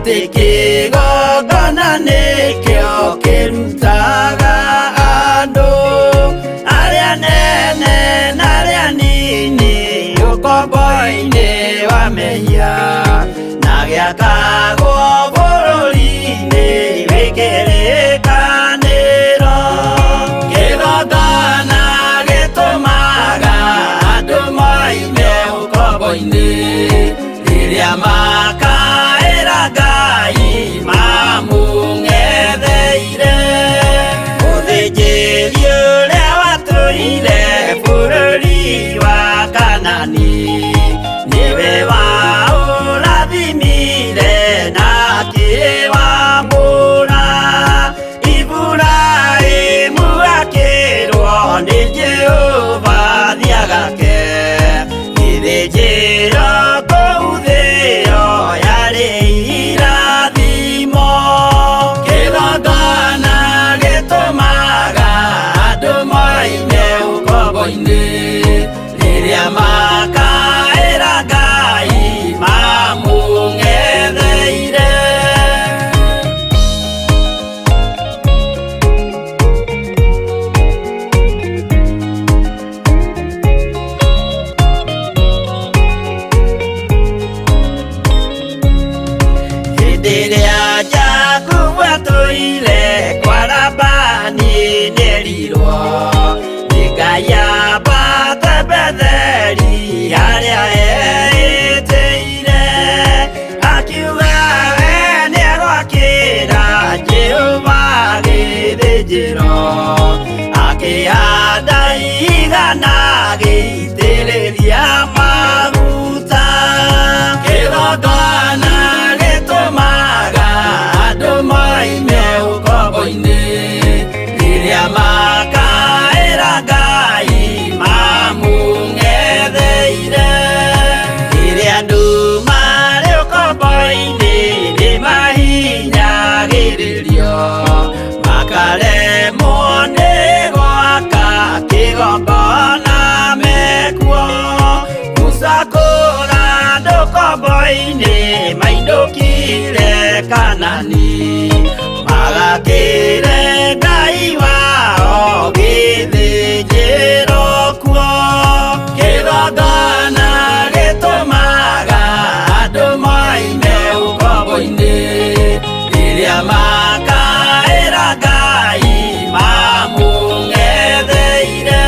kĩgongona nĩkĩo kĩrutaga andũ arĩa nene na arĩa nini ũkombo-inĩ wa mehia, na gĩakagwo bũrũri-inĩ wĩkĩrĩkanĩro. Kĩgongona gĩtũmaga andũ moime ũkombo-inĩ rĩrĩa makaĩra Ngai mamũng'etheire. Mũthĩnjĩri ũrĩa watũire bũrũri wa Kanani nĩwe waũrathimire na akĩwamũra. Iburahĩmu akĩrwo nĩ Jehova thiagake, gĩthĩnjĩro kũu thĩ ĩyo yarĩ irathimo. Kĩgongona gĩtũmaga andũ moime ũkombo-inĩ rĩrĩa makaĩra Ngai mamũng'etheire. Hĩndĩ ĩrĩa Jakubu atũire kwa Labani nĩerirwo nĩ Ngai ambate Betheli harĩa eĩtĩire, akiuga we nĩegwakĩra Jehova gĩthĩnjĩro, akĩhanda ihiga na agĩitĩrĩria maguta. Kĩgongona gĩtũmaga andũ moime ũkombo-inĩ rĩrĩa makaĩra Ngai mamũng'etheire. Rĩrĩa andũ marĩ ũkombo-inĩ nĩmahinyagĩrĩrio, makaremwo nĩ gwaka kĩgongona mekuo. Musa kũra andũ ũkombo-inĩ mainũkire Kanani, magakĩre Ngai wao gĩthĩnjĩro kuo. Kĩgongona gĩtũmaga andũ moime ũkombo-inĩ rĩrĩa makaĩra Ngai mamũng'etheire.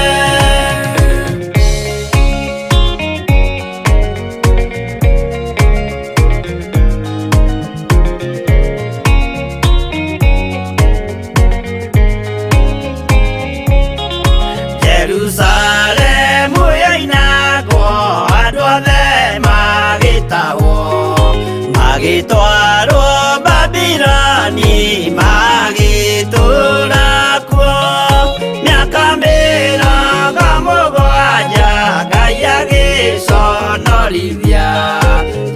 Jerusalemu yainagwo andũ othe magĩtahwo, magĩtwarwo Babuloni magĩtũũra kuo. Mĩaka mĩrongo mũgwanja Ngai agĩconorithia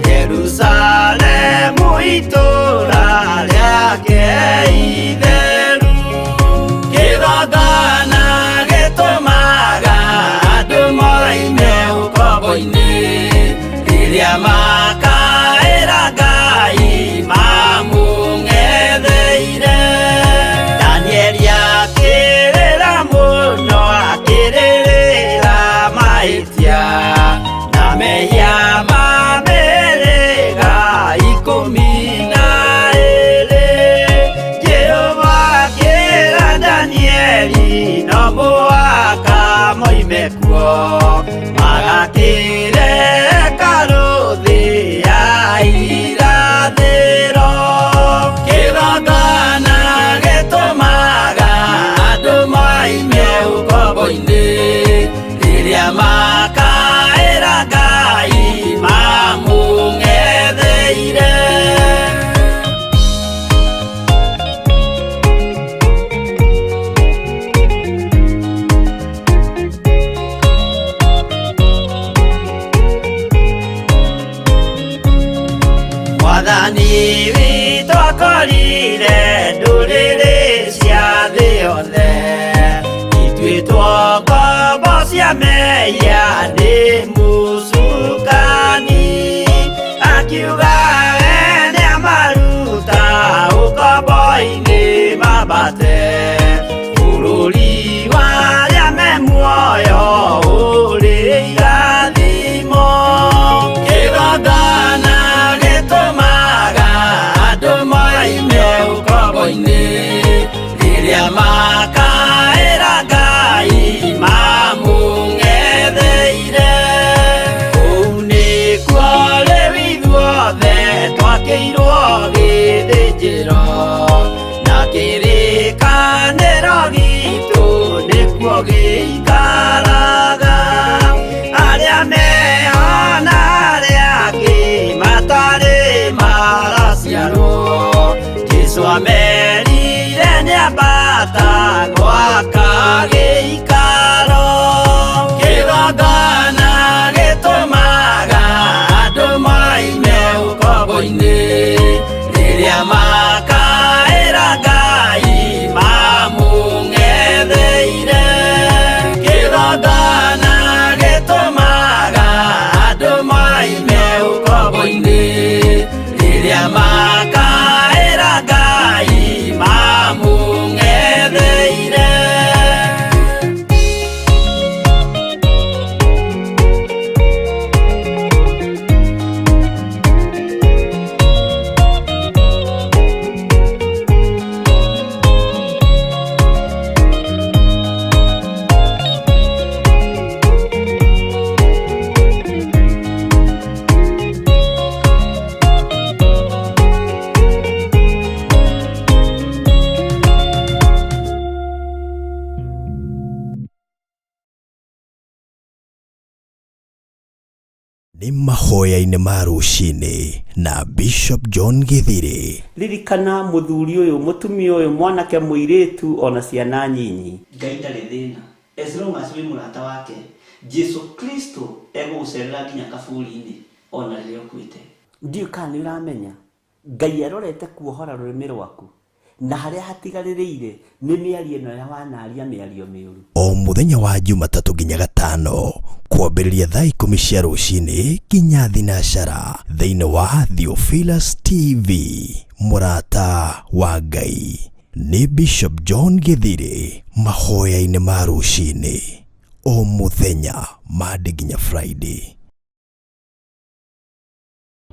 Jerusalemu itũũra rĩake itheru. Kĩgongona gĩtũmaga andũ moime ũkombo-inĩ rĩrĩa makaĩra Ngai mamũng'etheire. Danieli akĩrĩra mũno, akĩrĩrĩra mahĩtia na mehia ma mĩhĩrĩga 12. Jehova akĩra Danieli no mũhaka moime kuo, magakĩre karũthĩ ya irathĩro. Kĩgongona gĩtũmaga andũ moime ũkombo-inĩ rĩrĩa makaĩra Ngai mamũng'etheire. Mwathani witũ akorire ndũrĩrĩ cia thĩ yothe, ituĩtwo ngombo cia mehia nĩ mũcukani, akiuga we nĩamaru mahoya-ini ma ruci-ini na Bishop John Githiri. Ririkana muthuri uyu, mutumia uyu, mwanake muiritu ona ciana nyinyi. Ngai ndari thina. As long as we murata wake, Jesu Kristo egucerera nginya kaburi-ini ona riria ukwite. Ndiu kana uramenya Ngai arorete kuohora rurimi rwaku na haria hatigaririire ni miario ino ya wanaria miario miuru. O muthenya wa Jumatatu nginya Gatano kwambĩrĩria thaa 10 cia rũcinĩ nginya thinacara thĩinĩ wa Theophilus TV. Murata wa Ngai ni Bishop John Githiri, mahoya-ini ma ruci-ini o muthenya Monday nginya Friday.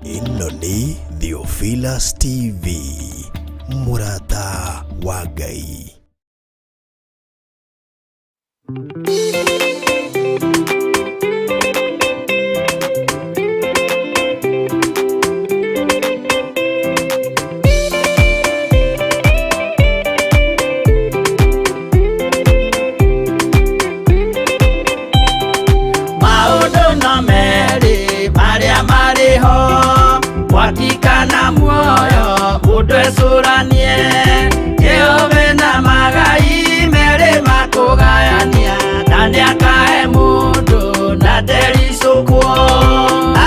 Ino ni Theophilus TV. Murata wa Ngai. Maundu no meri maria mariho watikana muoyo mundu ecuranie Jehova na magai mere makugayania na niakahe mundu na ndericukwo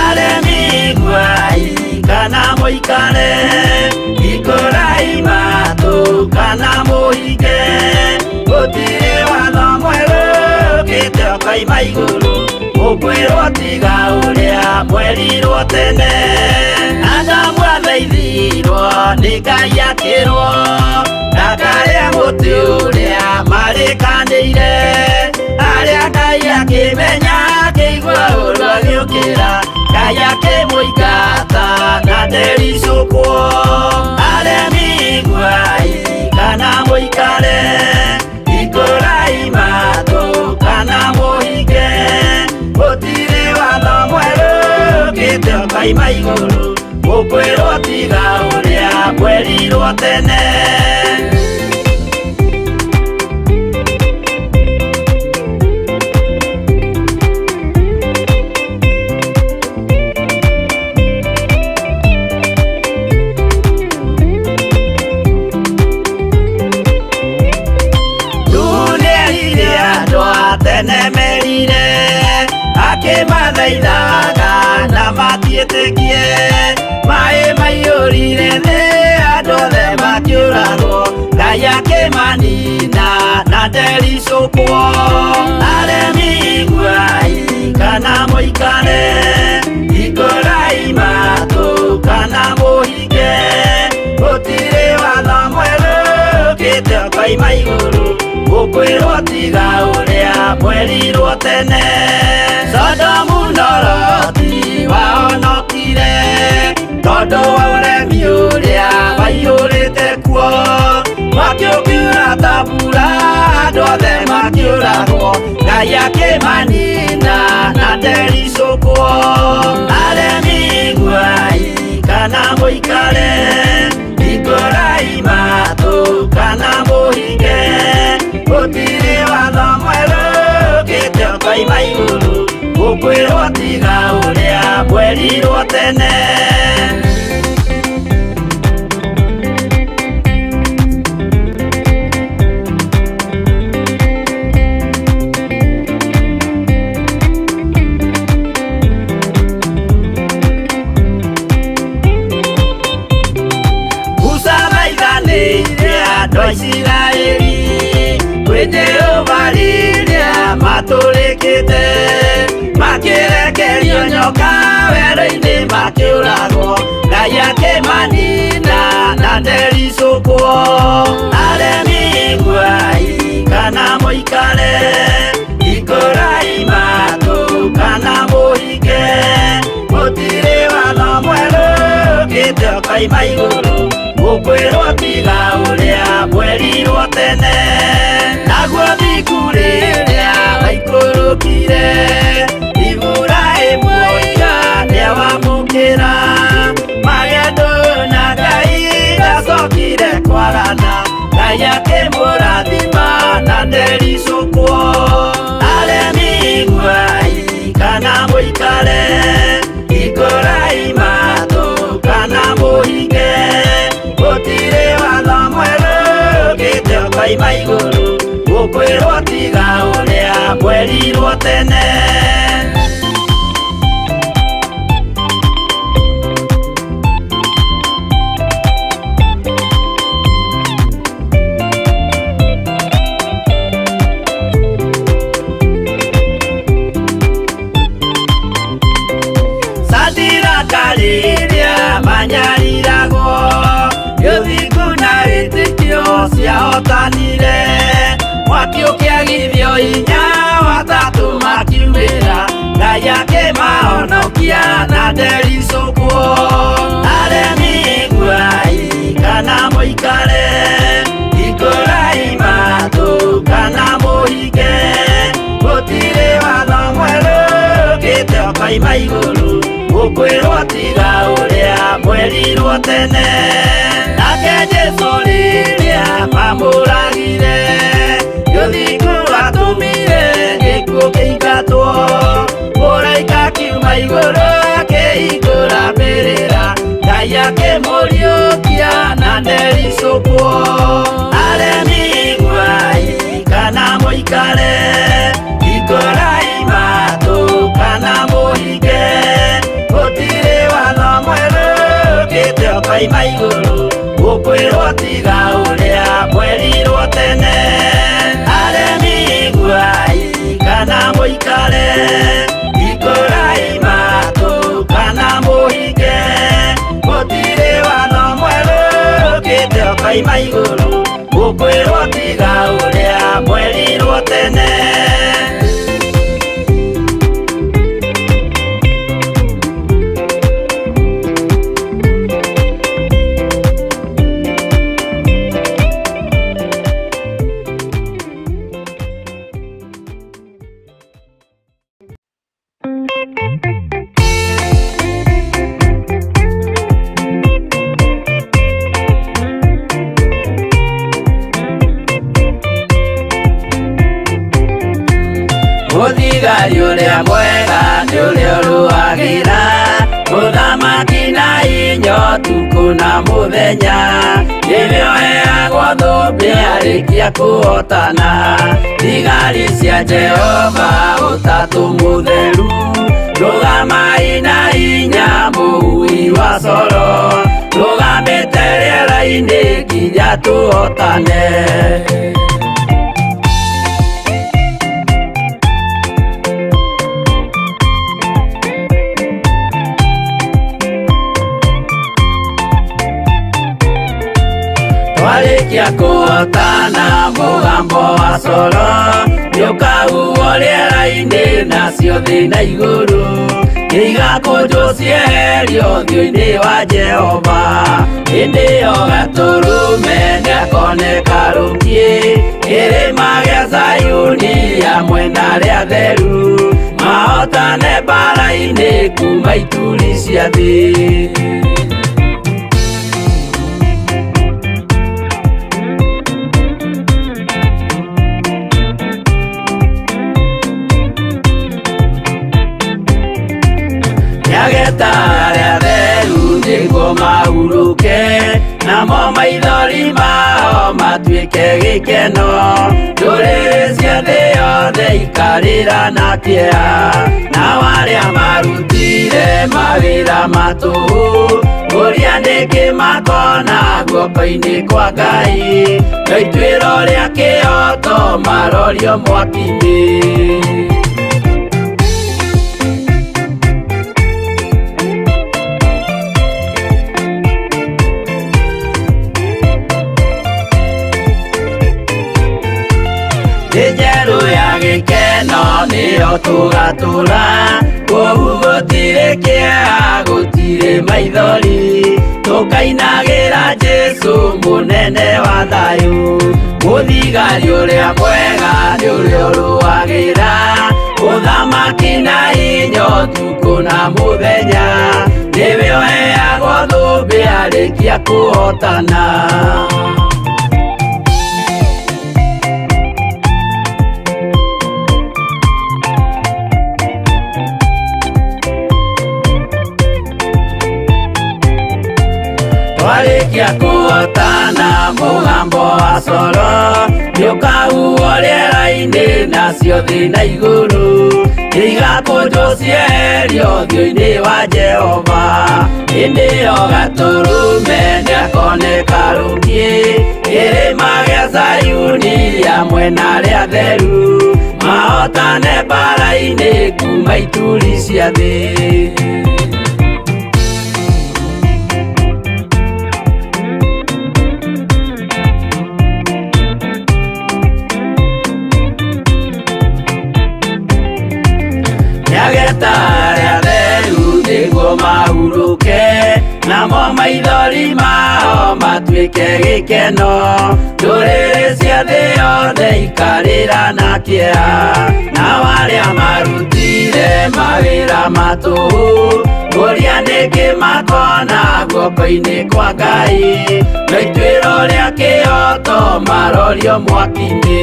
aremi Ngai kana muikare ikurai matu kana muhige gutiri watho mweru kite okaima iguru ukwirwo tiga uria mwerirwo tene Adamu athaithirwo ni Ngai akirwo ndakaria muti uria marikanĩire aria Ngai akimenya akĩigua ũru agĩũkĩra Ngai akĩmũingata na ndericũkwo aremi Ngai kana mũikare ikurai matu kana mũhinge gũtirĩ watho mwerũ kĩte okaima igũrũ ukwirwo tiga uria mwerirwo tene Nũnĩerire andũ a tene merire akĩmathaithaga na matiĩtĩkie maĩ maiyũrire thĩ andũ othe makĩũragwo Ngai akĩmanina na ndericũkwo aremi Ngai kana mũikare ikurai matu kana mũhinge gũtirĩ watho mwerũ kĩte okaima igũrũ ukwirwo tiga uria mwerirwo tene Sodomu na Loti wahonokire tondu wa uremi uria waiyũrĩte kuo makĩũkiura ta mbura andũ othe makĩũragwo Ngai akĩmanina na ndericũkwo aremi Ngai kana mũikare ikurai matu kana mũhinge gũtirĩ watho mwerũ kĩte okaima igũrũ ukwirwo tiga uria mwerirwo tene Usamaiganĩire andũ a Isiraeli kwĩ Jehova rĩrĩa matũrĩkĩte makĩrekerio nyoka werũ-inĩ makĩũragwo Ngai akĩmanina na ndericũkwo aremi Ngai kana mũikare ikurai matu kana mũhinge gũtirĩ watho mwerũ kĩte okaima igũrũ ukwirwo tiga uria mwerirwo tene naguo thiku rĩrĩa waikũrũkire Iburahĩmu oiga nĩawamũkĩra magendo na Ngai ndacokire kwarana Ngai akĩmũrathima na ndericũkwo aremi Ngai kana mũikare mwĩrirwo tene. Kariria manyariragwo yuthingu na wĩtĩkio ciahotanire, mwaki ũkĩagithio hinya watatũ makiumĩra, Ngai akĩmahonokia na ndericũkwo. Aremi iguai kana mũikare, hingũrai matũ kana mũhinge, gũtirĩ watho mwerũ ũkĩte ũkoima igũrũ, ũkwĩrwo tiga ũrĩa mwĩrirwo tene. Nake Jesũ rĩrĩa mamũragire, gĩthingu atũmire gĩkuũ kĩingatwo, mũraika kiuma igũrũ akĩhingũra mbĩrĩra, Ngai akĩmũriũkia na ndericũkwo. Aremi iguai kana mũikare, hingũrai matũ kana mũhinge, gũtirĩ watho mwerũ ũkĩte ũkoima igũrũ, ũkwĩrwo tiga ũrĩa mwĩrirwo tene. Aremi iguai kana mũikare, hingũrai matũ kana mũhinge, gũtirĩ watho mwerũ ũkĩte ũkoima igũrũ, ũkwĩrwo tiga ũrĩa mwĩrirwo tene. Mũthigari ũrĩa mwega nĩ ũrĩa ũrũagĩra, mũthamaki na hinya ũtukũ na mũthenya, nĩwe ũheagwo thũmbĩ arĩkia kũhotana. Thigari cia Jehova ũtatũ mũtheru, rũgamai na hinya mũhui wa coro, rũgamĩte rĩera-inĩ nginya tũhotane. Twarĩkia kũhotana mũgambo wa coro, nĩũkahuhwo rĩera-inĩ nacio thĩ na igũrũ, igakũnjwo cieherio ũthiũ-inĩ wa Jehova. Hĩndĩ ĩyo gatũrũme nĩakoneka rũngĩ, kĩrĩma gĩa Zayuni hamwe na arĩa atheru, mahotane mbara-inĩ kuma ituri cia thĩ. Nĩageta arĩa atheru nĩguo mahurũke, namo maithori mao matuĩke gĩkeno, ndũrĩrĩ cia thĩ yothe ikarĩra na kĩeha, nao arĩa marutire mawĩra matũhũ, ũrĩa nĩkĩ makona guoko-inĩ kwa Ngai, na ituĩro rĩa kĩhoto marorio mwaki-inĩ. Njerũ ya gĩkeno nĩyo tũgatũra, kwoguo gũtirĩ kĩeha gũtirĩ maithori, tũkainagĩra Jesũ mũnene wa thayũ. Mũthigari ũrĩa mwega nĩ ũrĩa ũrũagĩra, ũthamaki na hinya ũtukũ na mũthenya, nĩwe ũheagwo thũmbĩ arĩkia kũhotana. Twarĩkia cia kuotana mugambo wa coro niukahuo riera-ini nacio thi na iguru igakunjwo cieherio ũthiũ-inĩ wa Jehova hĩndĩ ĩyo gatũrũme nĩakoneka rũngiĩ kĩrĩma gĩa Zayuni hamwe na arĩa atheru mahotane mbara-inĩ kuma ituri cia thĩ. Nĩageta arĩa atheru nĩguo mahurũke namo maithori mao matuĩke gĩkeno ndũrĩrĩ cia thĩ yothe ikarĩra na kĩeha nao arĩa marutire mawĩra matũhũ ũrĩa nĩngĩ makona guoko-inĩ kwa Ngai na ituĩro rĩa kĩhoto marorio mwaki-inĩ.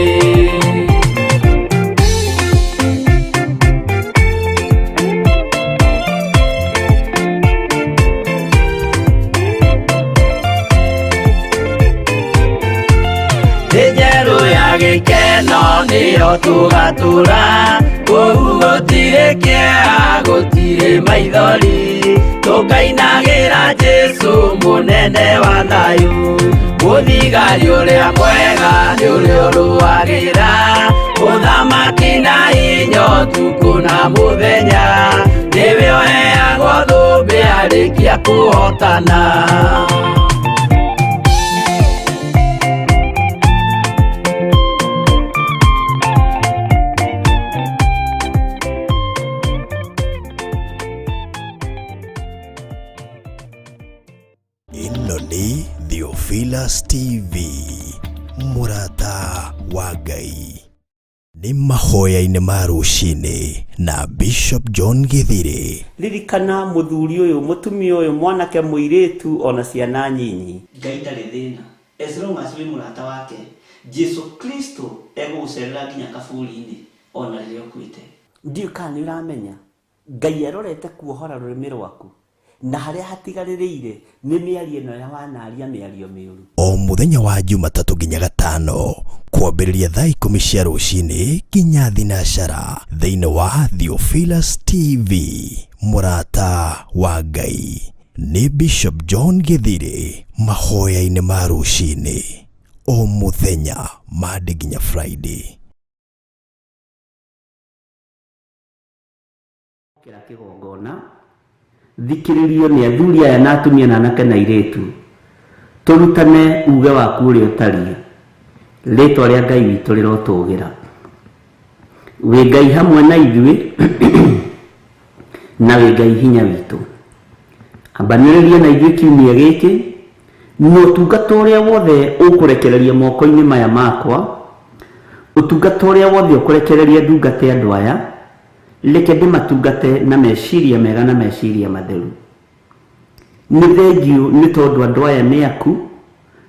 Njerũ ya gĩkeno nĩyo tũgatũra kũu gũtirĩ kĩeha gũtirĩ maithori tũkainagĩra Jesũ mũnene wa thayũ mũthigari ũrĩa mwega nĩ ũrĩa ũrũagĩra ũthamaki na hinya ũtukũ na mũthenya nĩwe ũheagwo thũmbĩ arĩkia kũhotana. Ĩno nĩ Theophilus TV, Murata wa Ngai. Nĩ mahoya-inĩ ma rũci-ini na Bishop John Githiri. Ririkana mũthuri ũyũ mũtumia ũyũ mwanake mũirĩtu ona ciana nyinyi Ngai ndarĩ thĩna as long as wĩ mũrata wake Jesu Kristo egũgũcerera nginya kaburi-inĩ ona rĩrĩa ũkuĩte. Ndiũ kana nĩ ũramenya Ngai arorete kuohora rũrĩmĩ rwaku na harĩa hatigarĩrĩire nĩ mĩario ĩno ya wanaria mĩario mĩũru. O mũthenya wa Jumatatũ nginya Gatano kwambĩrĩria thaa 10 cia rũci-inĩ nginya thinacara thĩinĩ wa Theophilus TV, Murata wa Ngai. Nĩ Bishop John Githiri, mahoya-inĩ ma rũci-inĩ o mũthenya Monday nginya Friday. Kĩra kĩgongona thikĩrĩrio nĩ athuri aya na atumia na anake na airĩtu tũrutane uge waku ũrĩa ũtariĩ rĩtwa rĩa Ngai witũ rĩrotũgĩra wĩ Ngai hamwe na ithuĩ na wĩ Ngai hinya witũ ambanĩrĩria na ithuĩ kiumia gĩkĩ na ũtungata ũrĩa wothe ũkũrekereria moko-inĩ maya makwa ũtungata ũrĩa wothe ũkũrekereria ndungate andũ aya reke ndĩmatungate na meciria mega na meciria matheru. Nĩ thengiũ nĩ tondũ andũ aya nĩ aku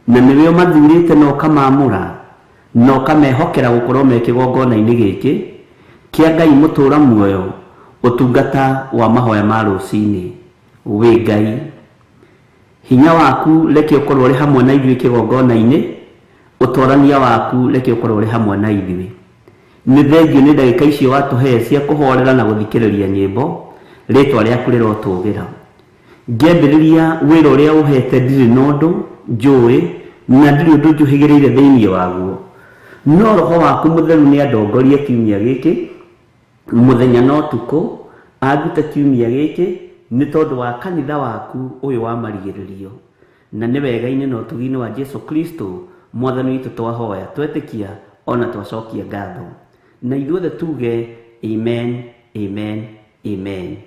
na nĩwe ũmathurĩte na ũkamamũra na ũkamehokera gũkorwo me kĩgongona-inĩ gĩkĩ kĩa Ngai mũtũra muoyo ũtungata wa mahoya ma rũci-inĩ. Wĩ Ngai hinya waku reke ũkorwo ũrĩ hamwe na ithuĩ kĩgongona-inĩ ũtwarania waku reke ũkorwo ũrĩ hamwe na ithuĩ. Nĩ thengiũ nĩ ndagĩka icio watũhe cia kũhorera na gũthikĩrĩria nyĩmbo rĩtwa rĩaku rĩrotũgĩra. Ngĩambĩrĩria wĩra ũrĩa ũhete ndirĩ na ũndũ njũĩ na ndirĩ ũndũ njũhĩgĩrĩire thĩinĩ waguo no roho waku mũtheru nĩ andongorie kiumia gĩkĩ mũthenya na ũtukũ andute kiumia gĩkĩ nĩ tondũ wa kanitha waku ũyũ wa marigĩrĩrio na nĩ wega-inĩ na ũtugi-inĩ wa Jesu Kristo mwathani witũ twahoya twetĩkia ona twacokia ngatho na ithuothe tuge amen, amen, amen.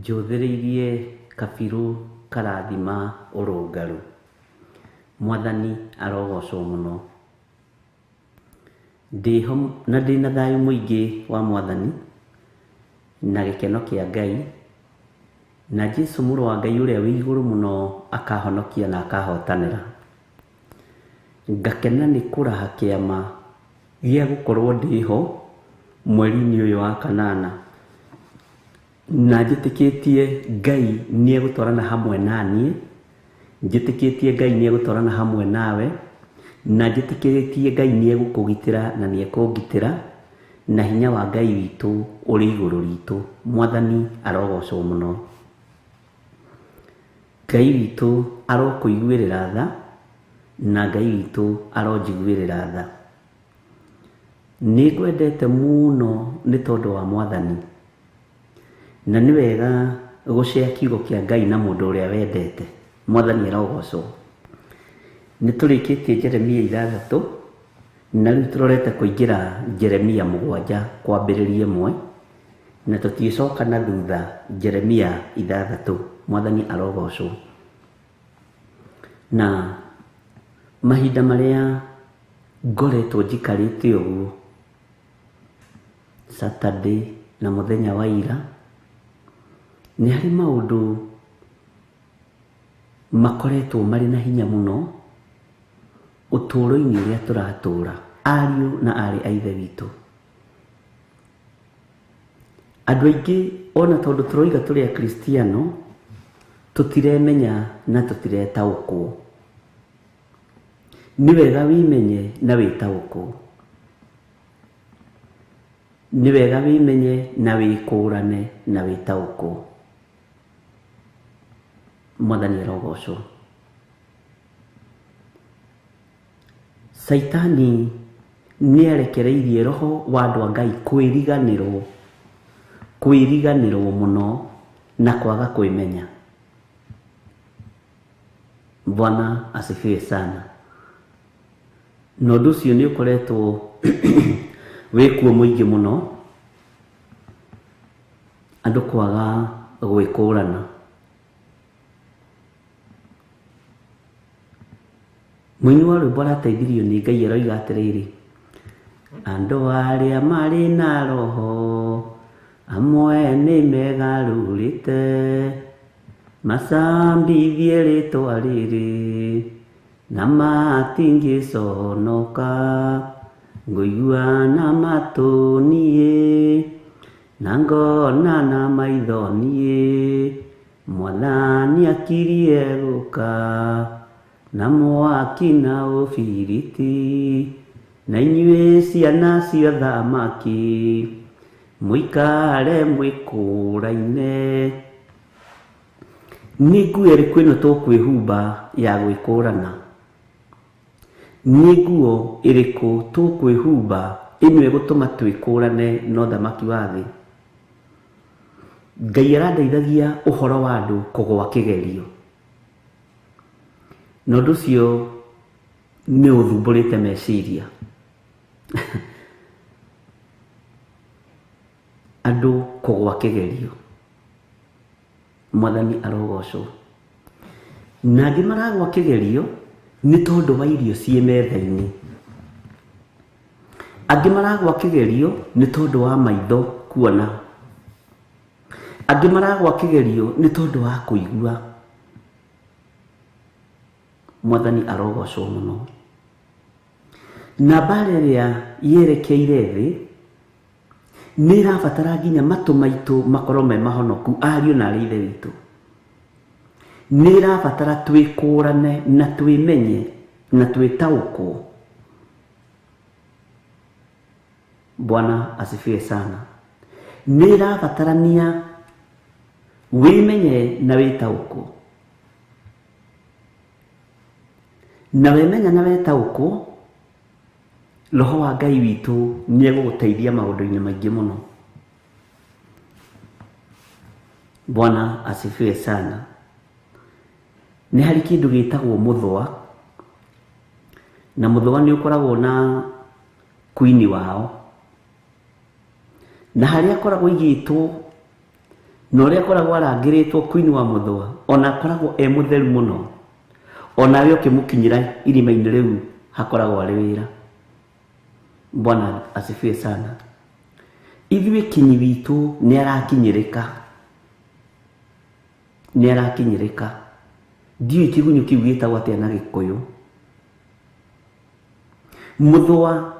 Njũthĩrĩirie kabiru karathima ũrũngarũ. Mwathani arogocwo mũno. Ndĩho na ndĩna thayũ mũingĩ wa Mwathani na gĩkeno kĩa Ngai, na Jesũ mũrũ wa Ngai ũrĩa wĩ igũrũ mũno akahonokia na akahotanĩra. Ngakena nĩ kũraha kĩama gĩa gũkorwo ndĩho mweri-inĩ ũyũ wa kanana, na njĩtĩkĩtie Ngai nĩ egũtwarana hamwe naniĩ, njĩtĩkĩtie Ngai nĩ egũtwarana hamwe nawe, na njĩtĩkĩtie Ngai nĩ egũkũgitĩra na nĩ ekũngitĩra, na hinya wa Ngai witũ ũrĩ igũrũ ritũ. Mwathani arogocwo mũno. Ngai witũ arokũiguĩrĩra tha, na Ngai witũ aronjiguĩrĩra tha. Nĩ ngwendete mũno nĩ tondũ wa Mwathani, na nĩ wega gũcea kiugo kĩa Ngai na mũndũ ũrĩa wendete. Mwathani arogocwo. Nĩ tũrĩkĩtie Jeremia 6, na rĩu tũrorete kũingĩra Jeremia 7 kwambĩrĩria 1, na tũtiĩcoka na thutha Jeremia 6. Mwathani arogocwo. Na mahinda marĩa ngoretwo njikarĩte ũguo Saturday na mũthenya wa ira, nĩ harĩ maũndũ makoretwo marĩ na hinya mũno ũtũũro-inĩ ũrĩa tũratũũra, ariũ na arĩ a ithe witũ. Andũ aingĩ ona tondũ tũroiga tũrĩ a Kristiano, tũtiremenya na tũtiretaũkwo. Nĩ wega wĩmenye na wĩtaũkwo. Nĩ wega wĩmenye na wĩkũũrane na wĩtaũkwo. Mwathani arogocwo. Saitani nĩ arekereirie roho wa andũ a Ngai kwĩriganĩrwo mũno na kwaga kwĩmenya. Bwana asifiwe sana. Na ũndũ ũcio nĩ ũkoretwo wĩkuo mũingĩ mũno, andũ kwaga gwĩkũũrana. Mũini wa rwĩmbo arateithirio nĩ Ngai aroiga atĩrĩrĩ, andũ arĩa marĩ na roho amwe nĩ megarũrĩte, macambithie rĩtwa rĩrĩ na matingĩconoka, ngũigua na matũ niĩ na ngona na maitho niĩ, Mwathani akirie gũka na mwaki na ũbiriti, na inyuĩ ciana cia thamaki mũikare mwĩkũũraine. Nĩ nguo ĩrĩkũ ĩno tũkwĩhumba ya gwĩkũũrana? Nĩ nguo ĩrĩkũ tũkwĩhumba ĩno ĩgũtũma twĩkũũrane na ũthamaki wa thĩ? Ngai arandeithagia ũhoro wa andũ kũgũa kĩgerio, na ũndũ ũcio nĩ ũthumbũrĩte meciria. Andũ kũgũa kĩgerio. Mwathani arogocwo. Na angĩ maragũa kĩgerio nĩ tondũ wa irio ciĩ metha-inĩ. Angĩ maragũa kĩgerio nĩ tondũ wa maitho kuona. Angĩ maragũa kĩgerio nĩ tondũ wa kũigua. Mwathani arogocwo mũno. Na mbara ĩrĩa yerekeire thĩ nĩ ĩrabatara nginya matũ maitũ makorwo me mahonoku, ariũ na arĩ ithe witũ. Nĩ ĩrabatara twĩkũũrane na twĩmenye na twĩtaũkwo. Bwana asifiwe sana. Nĩ ĩrabatarania wĩmenye na wĩtaũkwo. Na wĩmenya na wĩtaũkwo, Roho wa Ngai witũ nĩ egũgũteithia maũndũ-inĩ maingĩ mũno. Bwana asifiwe sana. Nĩ harĩ kĩndũ gĩtagwo mũthwa, na mũthwa nĩ ũkoragwo na queen wao, na harĩa akoragwo igĩtwo no ria koragwo arangiritwo queen wa muthwa ona koragwo mutheru muno ona we ukimukinyira irima-ini riu hakoragwo ari wira. Bwana asifiwe sana. Ithuĩ kinyi witũ nĩ arakinyĩrĩka. Ndiũĩ kĩgunyũ kĩu gĩtagwo atĩa na Gĩkũyũ. Muthwa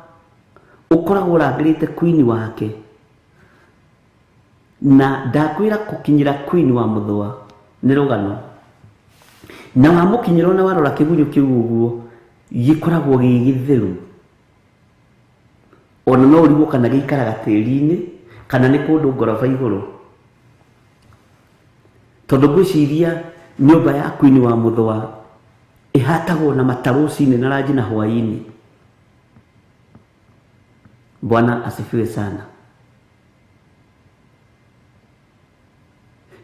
ũkoragwo ũrangĩrĩte queen wake, na ndakwĩra gũkinyĩra queen wa muthwa nĩ rũgano. Na wamũkinyĩra na warora kĩgunyũ kĩu ũguo gĩkoragwo gĩ gĩtheru. Ona no ũrigwo kana gĩikaraga tĩri-inĩ kana nĩ kũndũ ngoroba igũrũ. Tondũ ngwĩciria nyũmba ya queen wa muthwa ĩhatagwo na mata rũci-inĩ na ranji na hwaĩ-inĩ. Bwana asifiwe sana.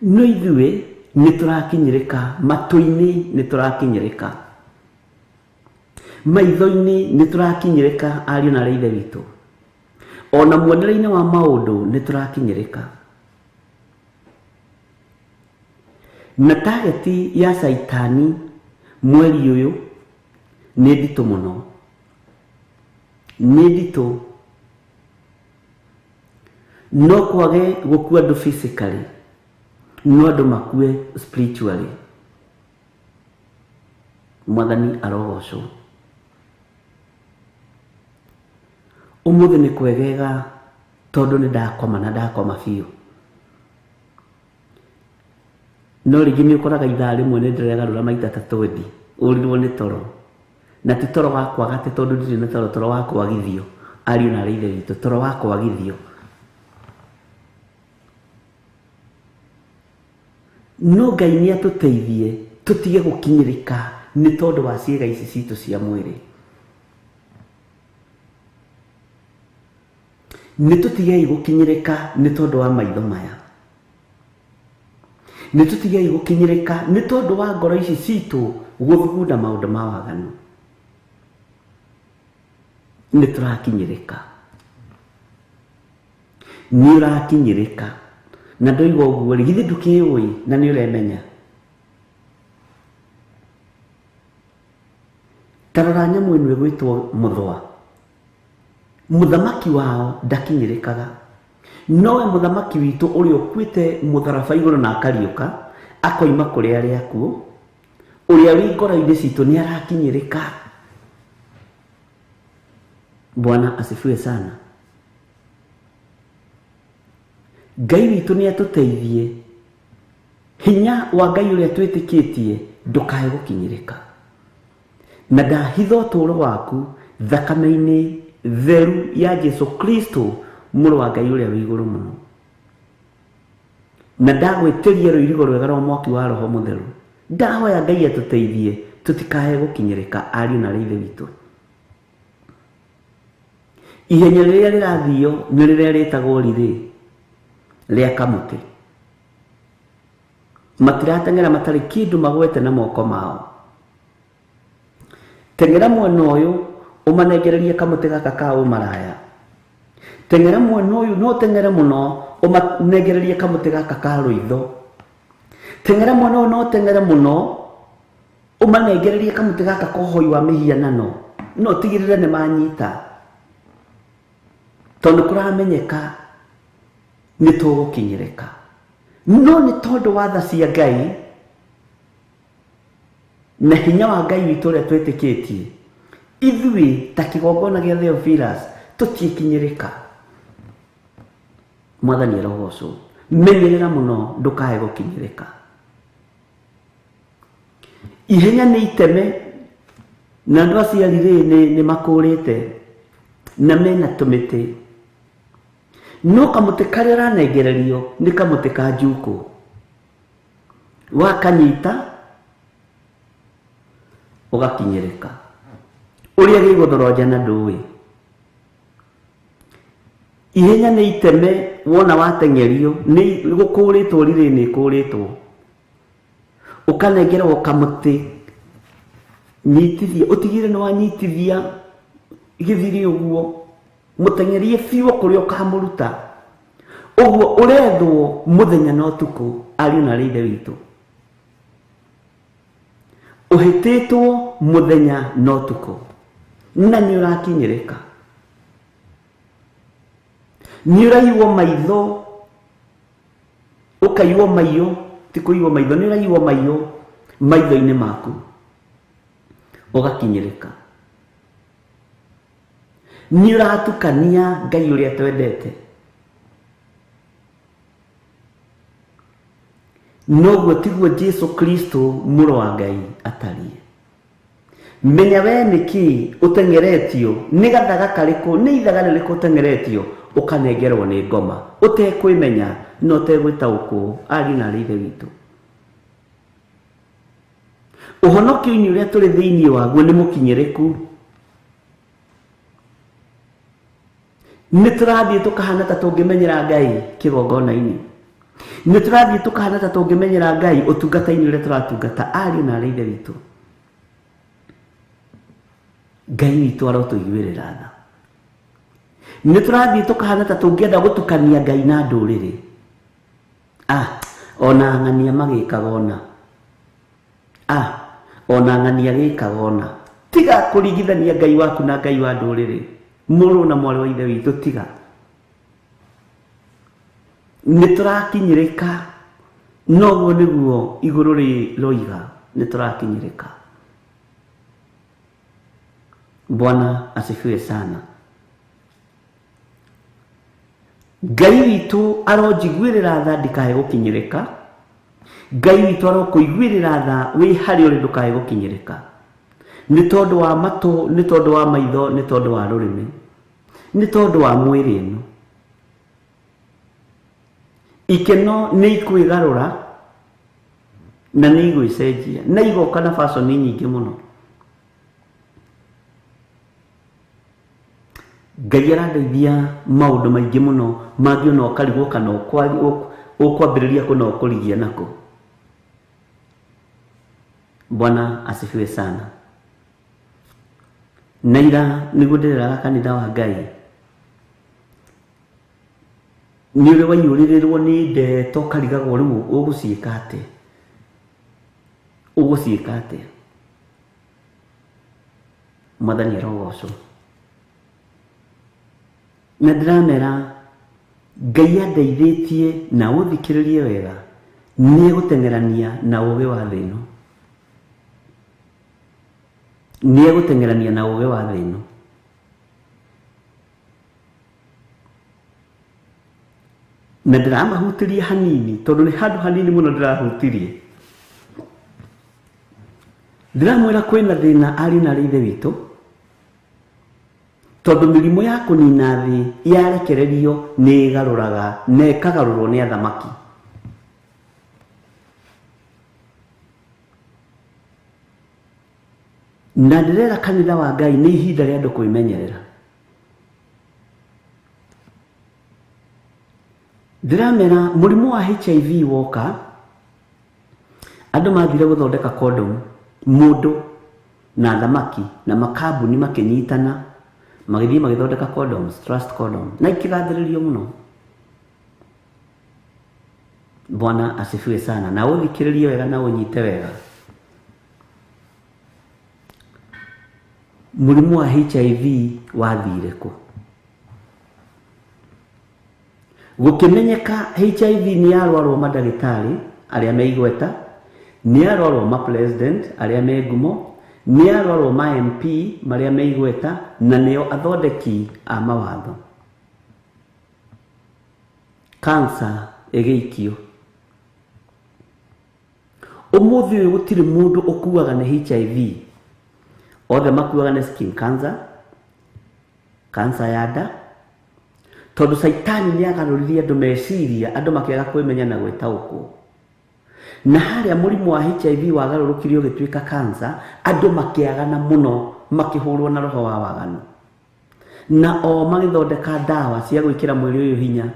No ithuĩ nĩtũrakinyĩrĩka, matũ-inĩ nĩtũrakinyĩrĩka, maitho-inĩ nĩtũrakinyĩrĩka ariũ na ithe witũ, ona muonere-inĩ wa maũndũ nĩtũrakinyĩrĩka. Na targeti ya Saitani mweri ũyũ nĩ nditũ mũno, nĩ nditũ. No kwage gũkua andũ physically, no andũ makue spiritually. Mwathani arogocwo. Ũmũthĩ nĩ kwegega tondũ nĩ ndakoma biũ. No rĩngĩ nĩ ũkoraga ithaa rĩmwe nĩ ndĩregarũra maita ta 20 ũrirwo nĩ toro. Na ti toro wa kwaga te tondũ ndirĩ na toro, toro wa kwagithio. Ariũ na ithe witũ, toro wa kwagithio. No Ngai nĩ atũteithie tũtige gũkinyĩrĩka nĩ tondũ wa ciĩga ici citũ cia mwĩrĩ. Nĩtũtigei gũkinyĩrĩka nĩ tondũ wa maitho maya. Nĩtũtigei gũkinyĩrĩka nĩ tondũ wa ngoro ici citũ gũthugunda maũndũ ma waganu. Nĩtũrakinyĩrĩka. Nĩũrakinyĩrĩka. Na ndoiga ũguo rĩ, githĩ ndũkĩũĩ na nĩ ũremenya. Tarora nyamũ ĩno ĩgwĩtwo muthwa. Muthamaki wao ndakinyĩrĩkaga. Nowe muthamaki witũ ũrĩa ũkuĩte mũtharaba igũrũ na akariũka akoima kũrĩ arĩa akuũ, ũrĩa wĩ ngoro-inĩ citũ nĩ arakinyĩrĩka. Bwana asifiwe sana. Ngai witũ nĩ atũteithie. Hinya wa Ngai ũrĩa twĩtĩkĩtie ndũkae gũkinyĩrĩka. Na ndahitha ũtũũro waku thakame-inĩ theru ya Jesu Kristo, mũrũ wa Ngai ũrĩa wĩ igũrũ mũno. Na ndagwĩtĩria rũirigo rwega rwa mwaki wa Roho Mũtheru. Ndahoya Ngai atũteithie tũtikae gũkinyĩrĩka ariũ na ithe witũ. Ihenya rĩrĩa rĩrathio nĩ rĩrĩa rĩtagwo rĩa kamũtĩ. Matirateng'era matarĩ kĩndũ magwete na moko mao. Teng'era mwena ũyũ ũmanengererie kamũtĩ gaka ka ũmaraya. Teng'era mwena ũyũ no teng'ere mũno ũmanengererie kamũtĩ gaka ka rũitho. Teng'era mwena ũyũ no teng'ere mũno ũmanengererie kamũtĩ gaka ka ũhoi wa mĩhianano. No tigĩrĩre nĩ manyita. Tondũ kũramenyeka nĩ tũgũkinyĩrĩka. No nĩ tondũ wa tha cia Ngai na hinya wa Ngai witũ ũrĩa twĩtĩkĩtie, ithuĩ ta kĩgongona gĩa Theophilus tũtiĩkinyĩrĩka. Mwathani arogocwo. Menyerera mũno ndũkae gũkinyĩrĩka. Ihenya nĩ iteme na andũ acio nĩ makũrĩte na mena tũmĩtĩ. No kamũtĩ karĩa ũranengererio nĩ kamũtĩ ka njukũ. Wakanyita ũgakinyĩrĩka. Ũrĩa gĩgũthoroja na ndũĩ. Ihenya nĩ iteme wona wateng'erio nĩ gũkũrĩtwo rĩrĩ nĩ kũrĩtwo. Ũkanengerwo kamũtĩ nyitithia, ũtigĩre nĩ wanyitithia gĩthiri ũguo. Mũteng'erie biũ kũrĩa ũkamũruta. Uguo urethwo muthenya na utuku ari na ri ithe witu. Uhititwo muthenya na utuku na ni urakinyirika. Ni uraiwo maitho ukaiwo maiyo ti kuiwo maitho ni uraiwo maiyo maitho-ini maku ugakinyirika. Ni uratukania Ngai uria twendete. Noguo tiguo Jesu Kristo muro wa Ngai atarie. Menya we niki utengeretio ni gathaga kariku ni ithaga ririku utengeretio ukanengerwo ni ngoma utekwimenya no tegwita uku ari na rithe witu. Uhonokio ni uria turi thiini waguo ni mukinyiriku. Ni turathie tukahana ta tungimenyera Ngai kigongona-ini. Ni turathie tukahana ta tungimenyera Ngai utungata-ini uria turatungata ari na rithe witu. Ngai witu arotuiguirira tha. Ni turathie tukahana ta tungienda gutukania Ngai na nduriri. Ona ng'ania magikaga ona. Ona ng'ania gikaga ona. Tiga kurigithania Ngai waku na Ngai wa nduriri. Muru na mwari wa ithe witu tiga. Ni turakinyirika noguo niguo iguru roiga ni turakinyirika. Bwana asifiwe sana. Ngai witu aronjiguirira tha ndikae gukinyirika. Ngai witu arokuiguirira tha wi hari uri ndukae gukinyirika. Ni tondu wa matu, ni tondu wa maitho, ni tondu wa rurimi, ni tondu wa mwiri ino. Ikeno ni ikwigarura na ni igwicenjia na igoka na fashion nyingi muno. Ngai arandeithia maundu maingi muno mangiona ukarigwo kana ukwambiriria kuna ukurigia nako. Bwana asifiwe sana. Naira niguo ndiriraga kanitha wa Ngai. Ni uri waiyuririrwo ni ndeto karigagwo riu uguciika ati. Uguciika ati. Mwathani arogocwo. Na ndiramera Ngai andeithitie na uthikiririe wega ni eguteng'erania na uge wa thĩ ĩno. Ni eguteng'erania na uge wa thĩ ĩno. Na ndiramahutirie hanini tondu ni handu hanini muno ndirahutirie. Ndiramwira kwina thina ari na rithe witu tondu mirimu ya kunina thi yarekererio ni igaruraga na ikagarurwo ni athamaki. Na ndirera kanitha wa Ngai ni ihinda ria andu kwimenyerera. Ndiramera murimu wa HIV woka andu mathire guthondeka condom mundu na athamaki na makambuni makinyitana magithii magithondeka condoms, trust condom na ikigathiririo muno. Bwana asifiwe sana na uthikiririe wega na unyite wega. Murimu wa HIV wathire ku? Gukimenyeka HIV ni arwarwo madagitari aria meigweta, ni arwarwo ma president aria me ngumo, ni arwarwo ma MP maria meigweta na nio athondeki a mawatho. Cancer egeikio. Umuthi uyu gutiri mundu ukuaga na HIV. Othe makuaga na skin cancer, cancer ya nda. Tondu saitani ni agaruririe andu meciria, andu makiaga kwimenya na gwitaukwo. Na haria murimu wa HIV wagarurukirio gituika cancer, andu makiagana muno makihurwo na roho wa waganu. Na o magithondeka dawa cia gwikira mwiri uyu hinya,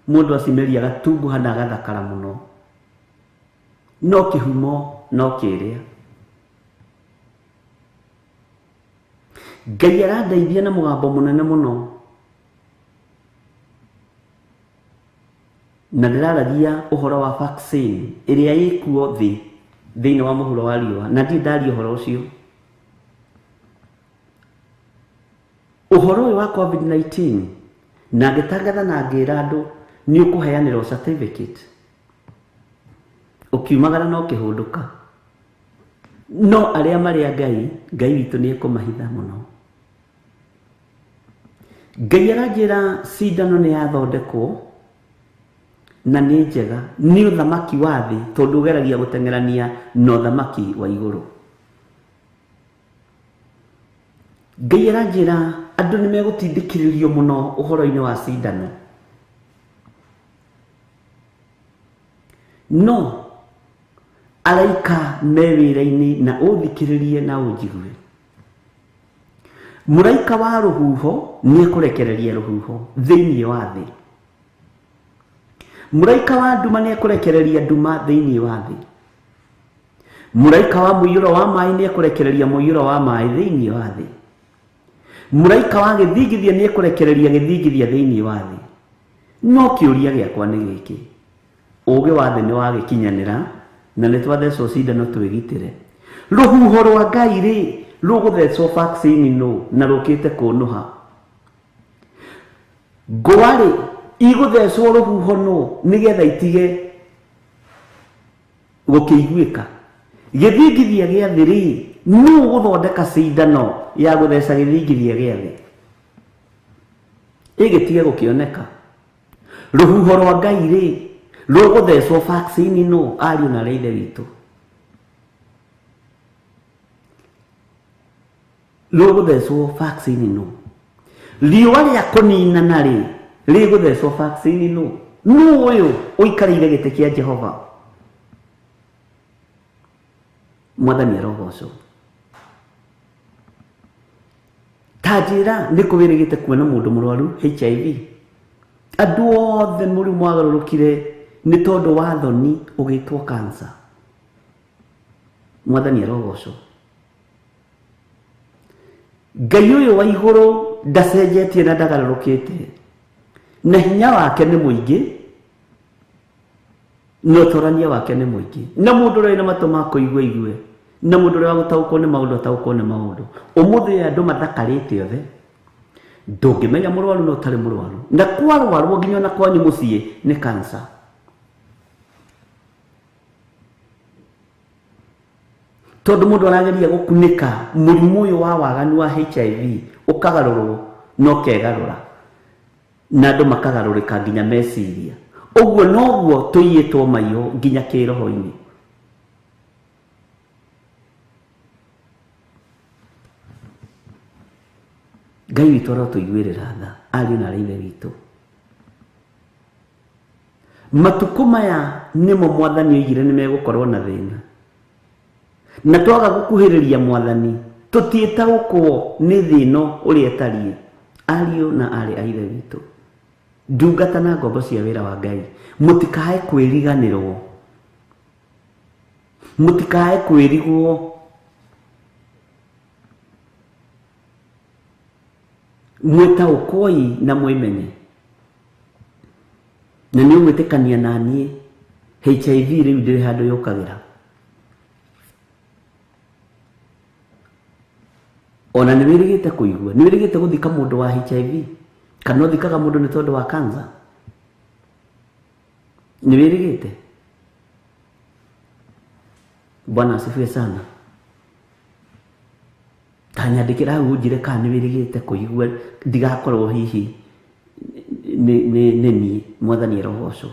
mundu acimeria gatungu hana gathakara muno. No kihumo no kiria. Ngai arandeithia na mugambo munene muno. na ndĩraragia ũhoro wa vaccine ĩrĩa ĩkuo thĩinĩ wa mũhuro wa riũa, na ndaria ũhoro ũcio. Ũhoro ũyũ wa COVID-19 na ngĩtangatha na ngĩra andũ nĩ ũkũheanĩrwo certificate, ũkiumagara no kĩhũndũka. No arĩa marĩa Ngai witũ nĩ ekũmahitha mũno. Ngai aranjĩra cindano nĩ yathondekwo na nĩ njega, nĩ ũthamaki wa thĩ tondũ ũgeragia gũteng'erania na ũthamaki wa igũrũ. Ngai aranjĩra andũ nĩ megũtindĩkĩrĩrio mũno ũhoro-inĩ wa cindano. No araika me wĩra-inĩ na ũthikĩrĩrie na ũnjigue. Mũraika wa rũhuho nĩ ekũrekereria rũhuho thĩinĩ wa thĩ. Mũraika wa nduma nĩ ekũrekereria nduma thĩinĩ wa thĩ. Mũraika wa mũiyũro wa maaĩ nĩ ekũrekereria mũiyũro wa maaĩ thĩinĩ wa thĩ. Mũraika wa gĩthingithia nĩ ekũrekereria gĩthingithia thĩinĩ wa thĩ. No kĩũria gĩakwa nĩ gĩkĩ: ũũgĩ wa thĩ nĩ wagĩkinyanĩra na nĩ twathecwo cindano twĩgitĩre. Rũhuho rwa Ngai rĩ rũgũthecwo vaccine no na rũkĩte kũnũha. Ngũa rĩ igũthecwo rũhuho no nĩgetha itige gũkĩiguĩka. Gĩthingithia gĩa thĩ rĩ no gũthondeka cindano ya gũtheca gĩthingithia gĩa thĩ ĩgĩtige gũkĩoneka. Rũhuho rwa Ngai rĩ rũgũthecwo vaccine no ariũ na ithe witũ. Rũgũthecwo vaccine no. Riũa rĩa kũninana rĩ rĩgũthecwo vaccine no. Nũ ũyũ ũikarĩire gĩtĩ kĩa Jehova? Mwathani arogocwo. Ta njĩra nĩ kũwĩrĩgĩte kuona mũndũ mũrwaru HIV. Andũ othe mũrimũ wagarũrũkire nĩ tondũ wa thoni ũgĩtwo cancer. Mwathani arogocwo. Ngai ũyũ wa igũrũ ndacenjetie na ndagarũrũkĩte, na hinya wake nĩ mũingĩ na ũtorania wake nĩ mũingĩ. Na mũndũ ũrĩa na matũ ma kũigua igue, na mũndũ ũrĩa wa gũtaũkwo nĩ maũndũ ataũkwo nĩ maũndũ. Ũmũthĩ andũ mathakarĩte othe, ndũngĩmenya mũrwaru na ũtarĩ mũrwaru, na kwarwarwo nginya na kwanyu mũciĩ nĩ cancer. Tondũ mũndũ arageria gũkunĩka mũrimũ ũyũ wa waganu wa HIV ũkagarũrwo na ũkegarũra, na andũ makagarũrĩka nginya meciria. Ũguo noguo tũiyĩtwo maiyũ nginya kĩroho-inĩ. Ngai witũ arotũiguĩrĩra tha, ariũ na ithe witũ. Matukũ maya nĩmo Mwathani oigire nĩ megũkorwo na thĩna, na twaga gũkuhĩrĩria Mwathani tũtiĩtaũkwo nĩ thĩ ĩno ũrĩa ĩtariĩ. Ariũ na arĩ a ithe witũ, ndungata na ngombo cia wĩra wa Ngai, mũtikae kwĩriganĩrwo, mũtikae kwĩrigwo. Mwĩtaũkoi na mwĩmenye. Na nĩ ũgwĩtĩkania na niĩ HIV rĩu ndĩrĩ handũ yũkagĩra. Ona nĩ wĩrĩgĩte kũigua, nĩ wĩrĩgĩte gũthika mũndũ wa HIV, kana ũthikaga mũndũ nĩ tondũ wa cancer? Nĩ wĩrĩgĩte? Bwana asifiwe sana. Tanyandĩkĩra hau ũnjĩre kana nĩ wĩrĩgĩte kũigua, ndigakorwo hihi nĩ niĩ. Mwathani arogocwo.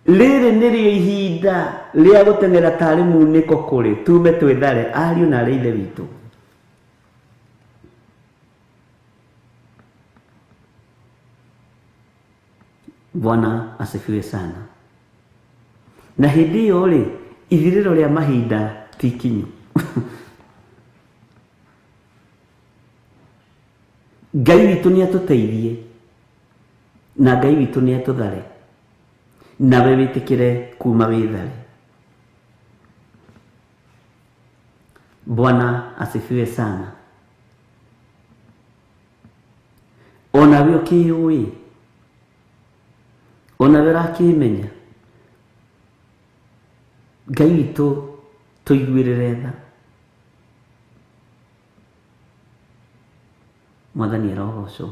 Rĩrĩ nĩrĩo ihinda rĩa gũteng'era tarĩ munĩko kũrĩ, tume twĩthare ariũ na arĩ ithe witũ. Bwana asifiwe sana. Na hĩndĩ ĩyo rĩ, ithirĩro rĩa mahinda ti ikinyu. Ngai witũ nĩ atũteithie, na Ngai witũ nĩ atũthare, nawe wĩtĩkĩre kuma wĩthare. Bwana asifiwe sana. Ona we ũkĩũĩ ona wera kimenya Ngai witũ tũiguĩrĩre tha. Mwathani arogocwo.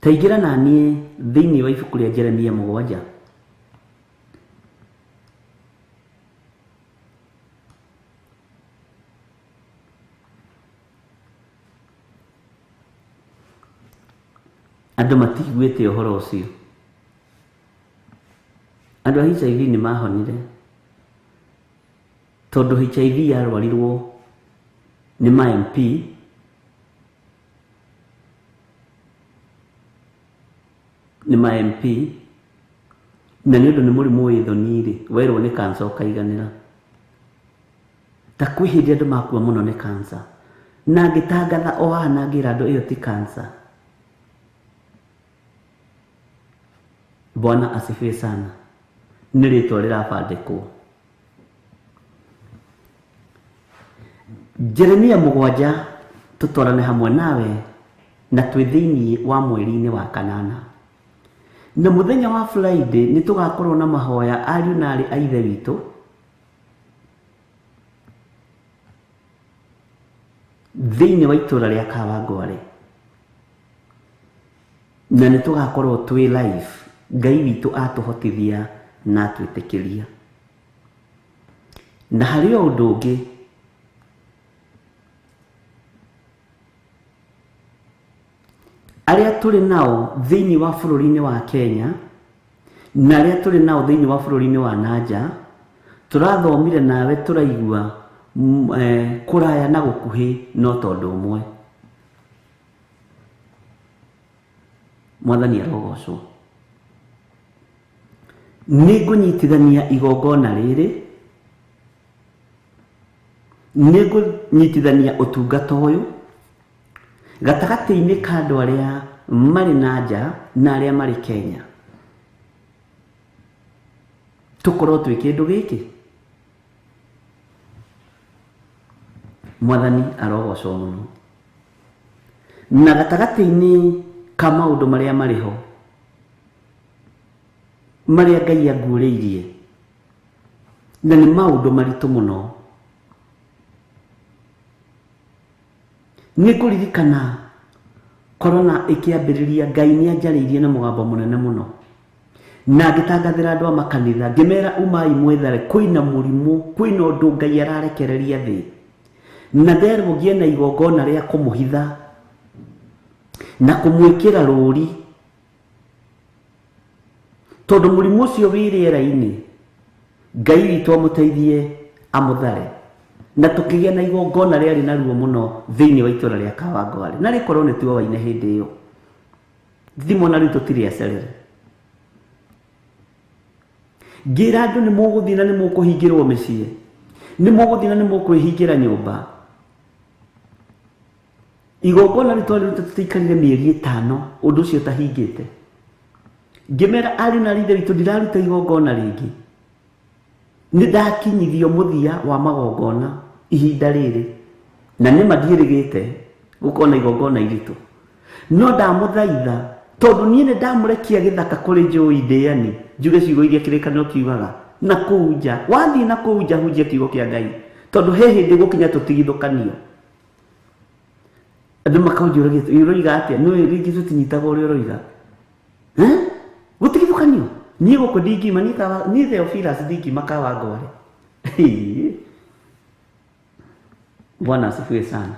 Taingĩra na niĩ thĩinĩ wa ibuku rĩa Jeremia 7. Andũ matiguĩte ũhoro ũcio. Andũ a HIV nĩ mahonire. Tondũ HIV yarwarirwo nĩ ma MP na nĩ ũndũ nĩ mũrimũ wĩ thoni-rĩ, werwo nĩ cancer ũkaiganĩra. Ta kwĩ hĩndĩ andũ makua mũno nĩ cancer, na ngĩtangatha o haha na ngĩra andũ ĩyo ti cancer. Bwana asifiwe sana. Nĩ rĩtwa rĩrabandĩkwo. Jeremia 7 tũtwarane hamwe nawe na twĩ thĩinĩ wa mweri-inĩ wa kanana. Na mũthenya wa Friday nĩ tũgakorwo na mahoya ariũ na arĩ a ithe witũ thĩinĩ wa itũra rĩa Kawangware. Na nĩ tũgakorwo twĩ live. Ngai witũ atũhotithia na atwĩtĩkĩria. Na harĩ o ũndũ ũngĩ, arĩa tũrĩ nao thĩinĩ wa bũrũri-inĩ wa Kenya na arĩa tũrĩ nao thĩinĩ wa bũrũri-inĩ wa nanja, tũrathomire nawe tũraigua kũraya na gũkuhĩ no tondũ ũmwe. Mwathani arogocwo. Nĩ ngũnyitithania igongona rĩrĩ, nĩ ngũnyitithania ũtungata ũyũ gatagatĩ-inĩ ka andũ arĩa marĩ na nja na arĩa marĩ Kenya. Tũkorwo twĩ kĩndũ gĩkĩ. Mwathani arogocwo mũno. Na gatagatĩ-inĩ ka maũndũ marĩa marĩ ho, marĩa Ngai anguũrĩirie, na nĩ maũndũ maritũ mũno. Nĩ kũririkana korona ĩkĩambĩrĩria, Ngai nĩ anjarĩirie na mũgambo mũnene mũno, na ngĩtangathĩra andũ a makanitha ngĩmera umai mwethare, kwĩna mũrimũ, kwĩna ũndũ Ngai ararekereria thĩ, na nderwo ngĩe na igongona rĩa kũmũhitha na kũmwĩkĩra rũũri, tondũ mũrimũ ũcio wĩ rĩera-inĩ. Ngai witũ amũteithie amũthare, na tũkĩgĩa na igongona rĩarĩ na ruo mũno thĩinĩ wa itũra rĩa Kawangware, na rĩkorwo nĩ tuowaine hĩndĩ ĩyo. Thimo na rĩu tũtirĩ acerere. Ngĩra andũ nĩ mũgũthiĩ na nĩ mũkũhingĩrwo mĩciĩ, nĩ mũgũthiĩ na nĩ mũkwĩhingĩra nyũmba. Igongona rĩtwarĩ tũtikarire mĩeri 5, ũndũ ũcio tahingĩte. Ngĩmera arĩ na ithe witũ ndiraruta igongona rĩngĩ, nĩ ndakinyithio mũthia wa magongona ihinda rĩrĩ, na nĩ mathiĩrĩgĩte gũkorwo na igongona iritũ. No ndamũthaitha, tondũ niĩ nĩ ndamũrekia gĩthaka kũrĩ njũĩ ndĩani, njuge ciugo iria kĩrĩkanĩro kiugaga, na kũu nja, wathiĩ na kũu nja hunjia kiugo kĩa Ngai, tondũ he hĩndĩ gũkinya tũtigithũkanio. Andũ makanjũragia, ũroiga atĩa? Nĩ rĩngĩ tũtinyitaga ũrĩa ũroiga. Gũtigithũkanio? Niĩ gũkũ ndingima, niĩ Theophilus ndingima Kawangware. Bwana asifiwe sana.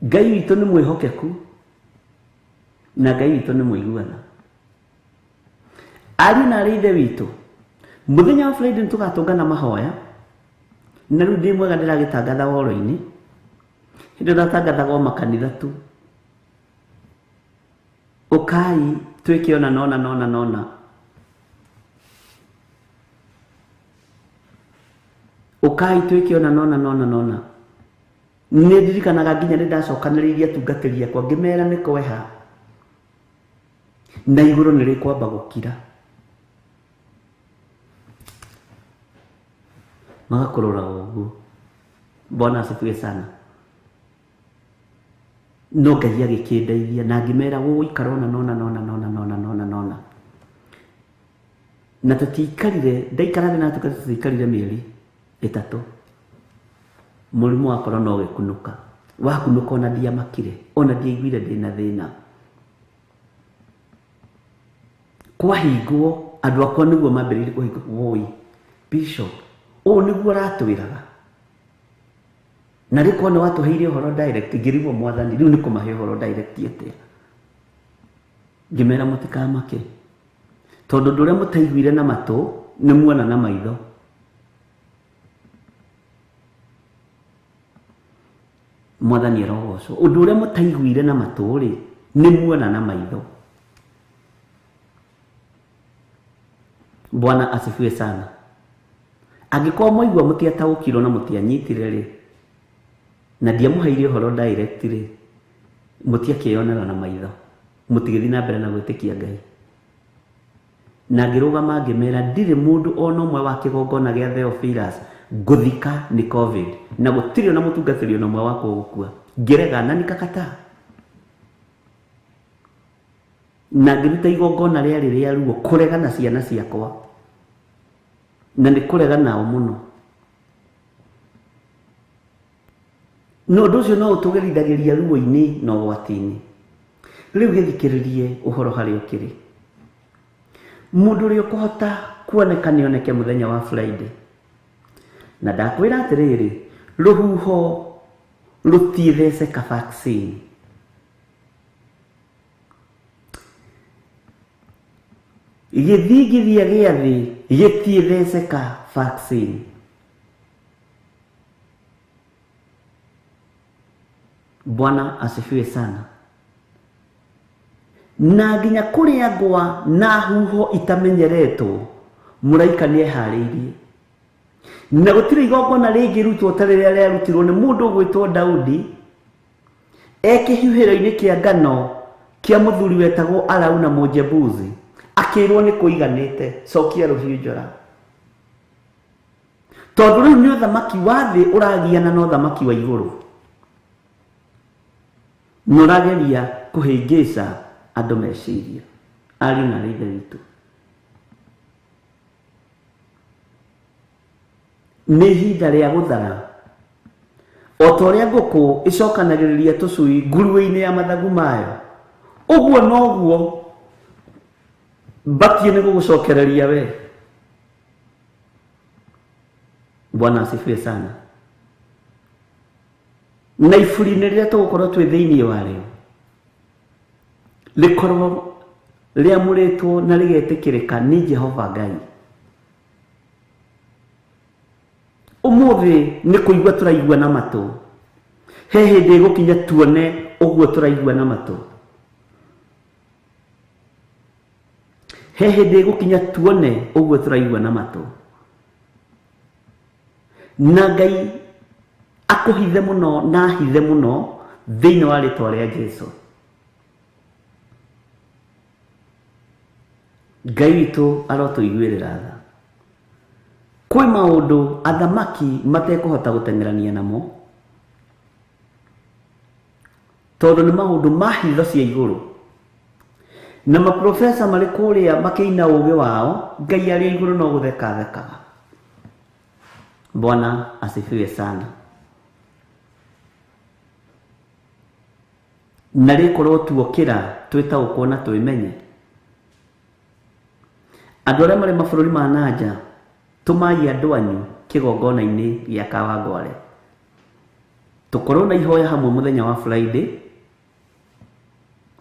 Ngai witũ nĩ mwĩhokeku na Ngai witũ nĩ mũiguana. Ariũ na arĩ ithe witũ, mũthenya wa Friday nĩ tũgatũngana mahoya, na rĩu ndĩ mwega ndĩragĩtangatha woro-inĩ, hĩndĩ ndatangathaga o makanitha tu. Ũkai twĩke ona nona. Ũkai twĩke ona nona. Nĩ ndirikanaga nginya nĩ ndacokanĩrĩirie atungatĩri akwa ngĩmera nĩ kweha, na igũrũ nĩ rĩkwamba gũkira. Magakũrora ũguo. Bwana asifiwe sana. no Ngai agĩkĩndeithia na ngĩmera gũgũikara nona na tũtiikarire ndaikara thĩ na tũtiikarire mĩeri 3 mũrimũ wa corona ũgĩkunũka wakunũka ona ndiamakire ona ndiaiguire ndĩna thĩna kwahingwo andũ akwa nĩguo mambĩrĩirie kũhingwo woi bishop ũũ nĩguo aratwĩraga na rĩko nĩ watũheire ũhoro direct ngĩrigwo mwathani rĩu nĩ kũmahe ũhoro direct atĩa ngĩmera mũtikamake tondũ ndũrĩa mũtaiguire na matũ nĩ muona na maitho mwathani arogocwo ũndũ ũrĩa mũtaiguire na matũ rĩ nĩ muona na maitho. Bwana asifiwe sana. Angĩkorwo mwaigua mũtiataũkirwo na mũtianyitire rĩ na ndiamũheire ũhoro direct rĩ mũtiakĩonera na maitho mũtigĩthiĩ na mbere na gwĩtĩkia Ngai. Na ngĩrũgama ngĩmera ndirĩ mũndũ ona ũmwe wa kĩgongona gĩa Theophilus ngũthika nĩ COVID na gũtirĩ na mũtungatĩri ona ũmwe wakwa gũkua ngĩrega na nikakataa na ngĩruta igongona rĩarĩ rĩa ruo kũrega na ciana ciakwa na nĩ kũrega nao mũno. No ũndũ ũcio no ũtũgerithagĩria ruo-inĩ na ũgwati-inĩ. Rĩu gĩthikĩrĩrie ũhoro harĩa ũkĩrĩ. Mũndũ ũrĩa ũkũhota kuoneka nĩoneke mũthenya wa Friday. Na ndakwĩra atĩrĩrĩ, rũhuho rũtietheceka vaccine. Gĩthingithia gĩa thĩ gĩtietheceka vaccine. Bwana asifiwe sana. Na nginya kũrĩa ngwa na huho itamenyeretwo mũraika nĩ eharĩirie. Na gũtirĩ igongona rĩngĩrutwo ta rĩrĩa rĩarutirwo nĩ mũndũ ũgwĩtwo Daudi ekĩhiũhĩro-inĩ kĩa ngano kĩa mũthuri wetagwo Arauna Mũjebuzi akĩrwo nĩ kũiganĩte cokia rũhiũ njora. Tondũ rĩu nĩ ũthamaki wa thĩ ũragiana na ũthamaki wa igũrũ. Nũrageria kũhĩngĩca andũ meciria ariũ na ithe witũ. Nĩ ihinda rĩa gũthara o ta ũrĩa ngũkũ ĩcokanagĩrĩria tũcui nguruwe-inĩ ya mathagu mayo ũguo noguo mbatie nĩ gũgũcokereria we. Bwana asifiwe sana. Na iburi-inĩ rĩrĩa tũgũkorwo twĩ thĩinĩ warĩo rĩkorwo rĩamũrĩtwo na rĩgetĩkĩrĩka nĩ Jehova Ngai. Ũmũthĩ nĩ kũigua tũraigua na matũ. He hĩndĩ ĩgũkinya tuone ũguo tũraigua na matũ. He hĩndĩ ĩgũkinya tuone ũguo tũraigua na matũ. Na Ngai akũhithe mũno na hithe mũno thĩinĩ wa rĩtwa rĩa Jesũ. Ngai witũ arotũiguĩrĩra tha. Kwĩ maũndũ athamaki matekũhota gũteng'erania namo tondũ nĩ maũndũ ma hitho cia igũrũ. Na maprofesa marĩ kũrĩa makĩina ũũgĩ wao Ngai arĩ igũrũ no gũthekathekaga. Bwana asifiwe sana. Na rĩkorwo tuokĩra twĩtaũkwo na twĩmenye. Andũ arĩa marĩ mabũrũri ma nanja tũmai andũ anyu kĩgongona-inĩ gĩa Kawangware. Tũkorwo na ihoya hamwe mũthenya wa Friday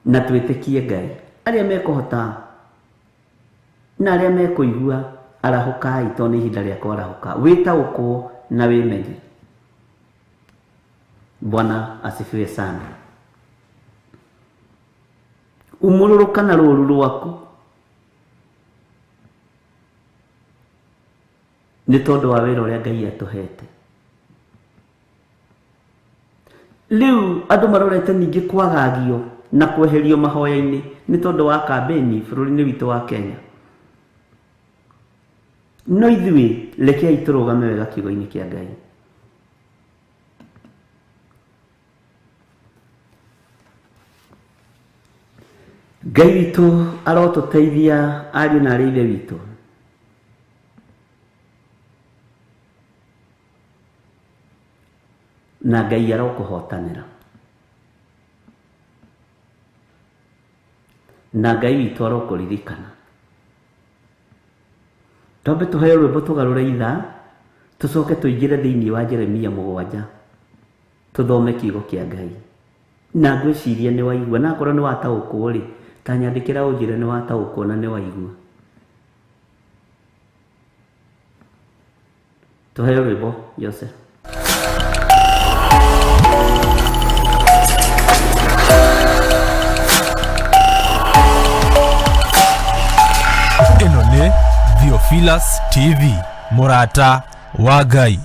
na twĩtĩkie Ngai. Arĩa mekũhota na arĩa mekũigua arahũkai tondũ nĩ ihinda rĩa kwarahũka. Wĩtaũkwo na wĩmenye. Bwana asifiwe sana. Umũrũrũka na rũũru rwaku nĩ tondũ wa wĩra ũrĩa Ngai atũhete. Rĩu andũ marorete ningĩ kwagagio na kweherio mahoya-inĩ nĩ tondũ wa kambĩni bũrũri-inĩ witũ wa Kenya. No ithuĩ rekei tũrũgame wega kiugo-inĩ kĩa Ngai. Ngai witũ arotũteithia ariũ na arĩ ithe witũ. Na Ngai arokũhotanĩra. Na Ngai witũ arokũririkana. Twambe tũheo rwĩmbo tũgarũre ithaa, tũcoke tũingĩre thĩinĩ wa Jeremia 7, tũthome kiugo kĩa Ngai. Na ngwĩciria nĩ waigua, na akorwo nĩ wataũkwo rĩ, ta nyandĩkĩra ũnjĩre nĩ wataũkwo na nĩ waigua. Tũheo rwĩmbo Jose. Ĩno nĩ Theophilus TV, Murata wa Ngai.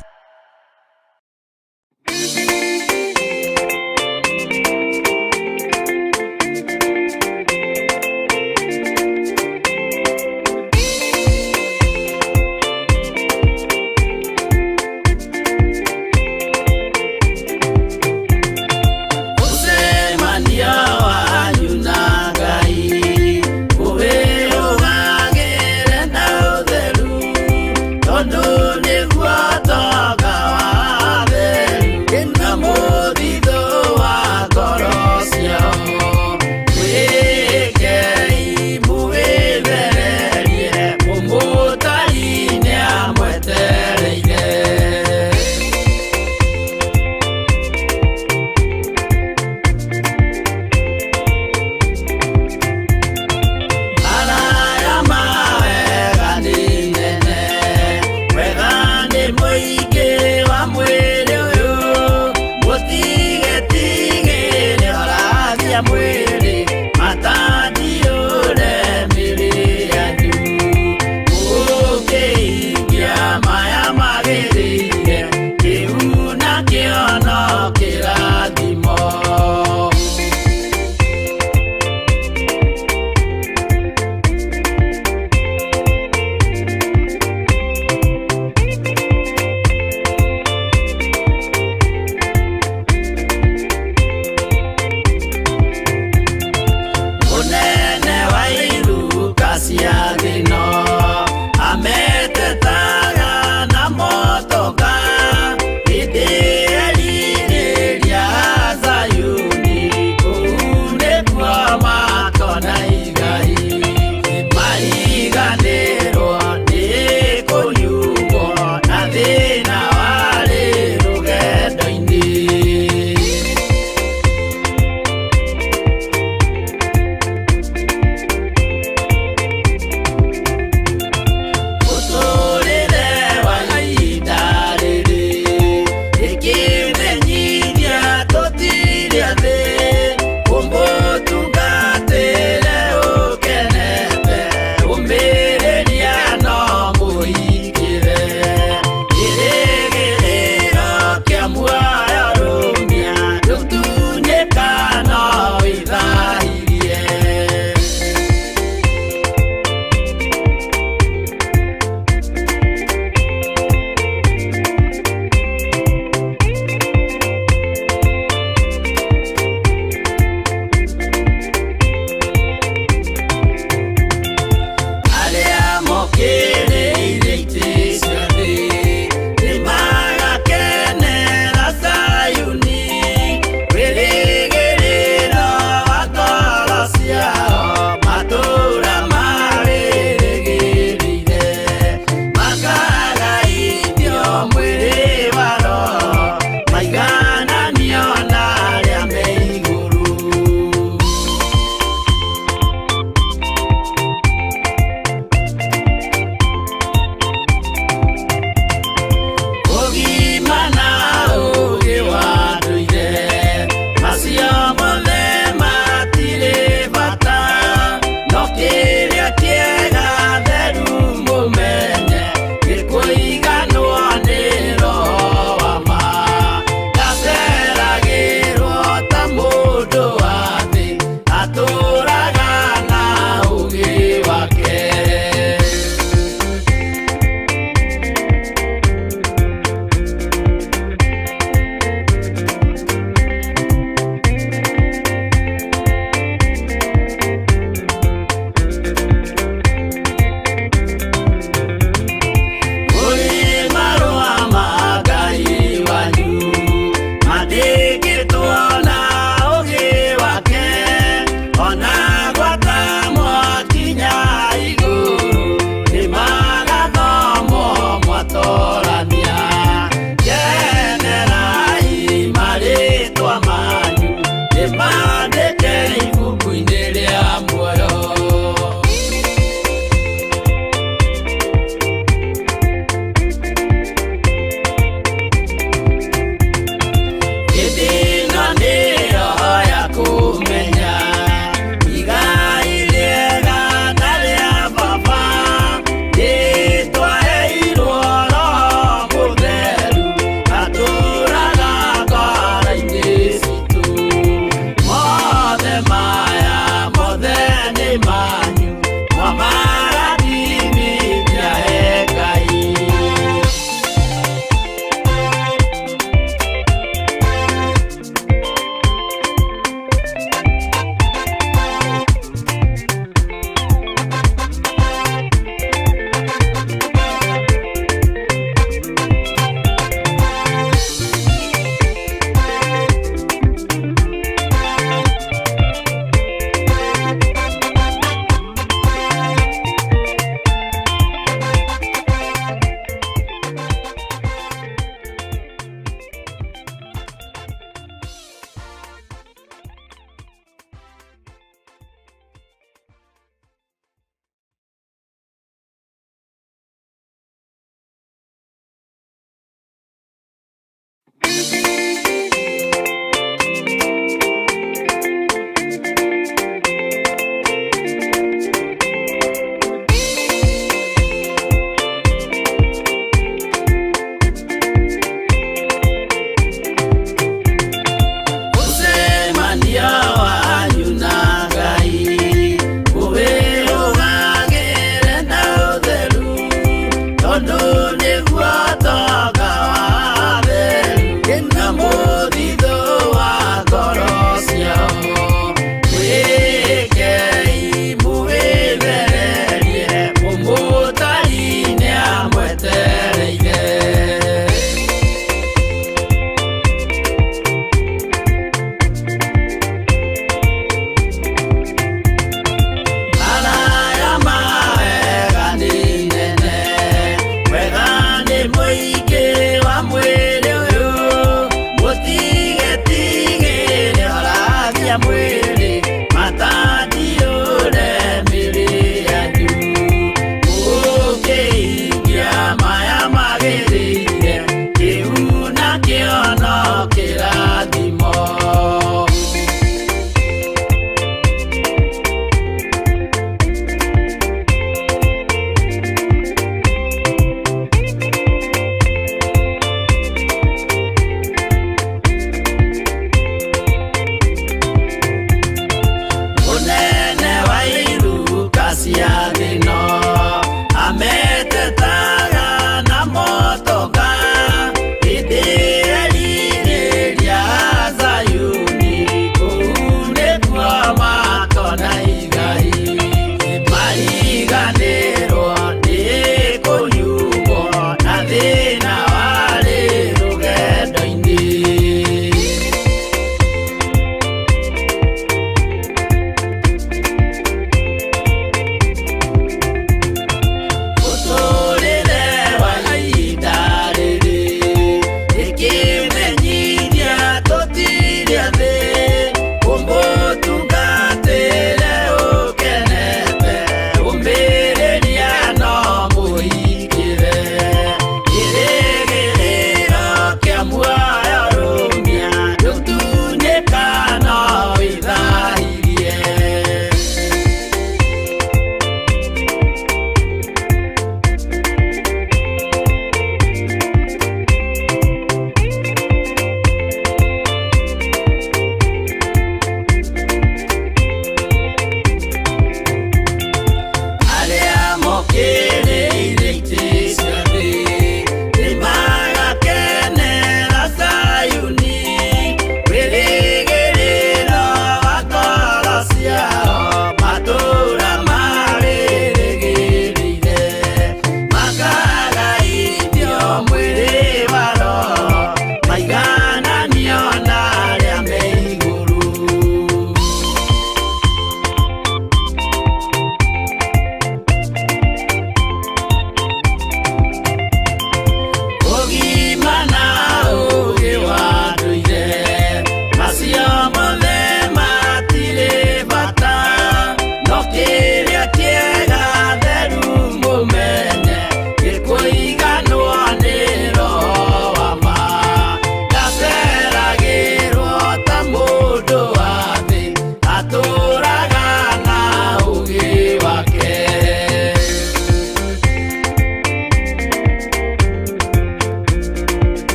Don't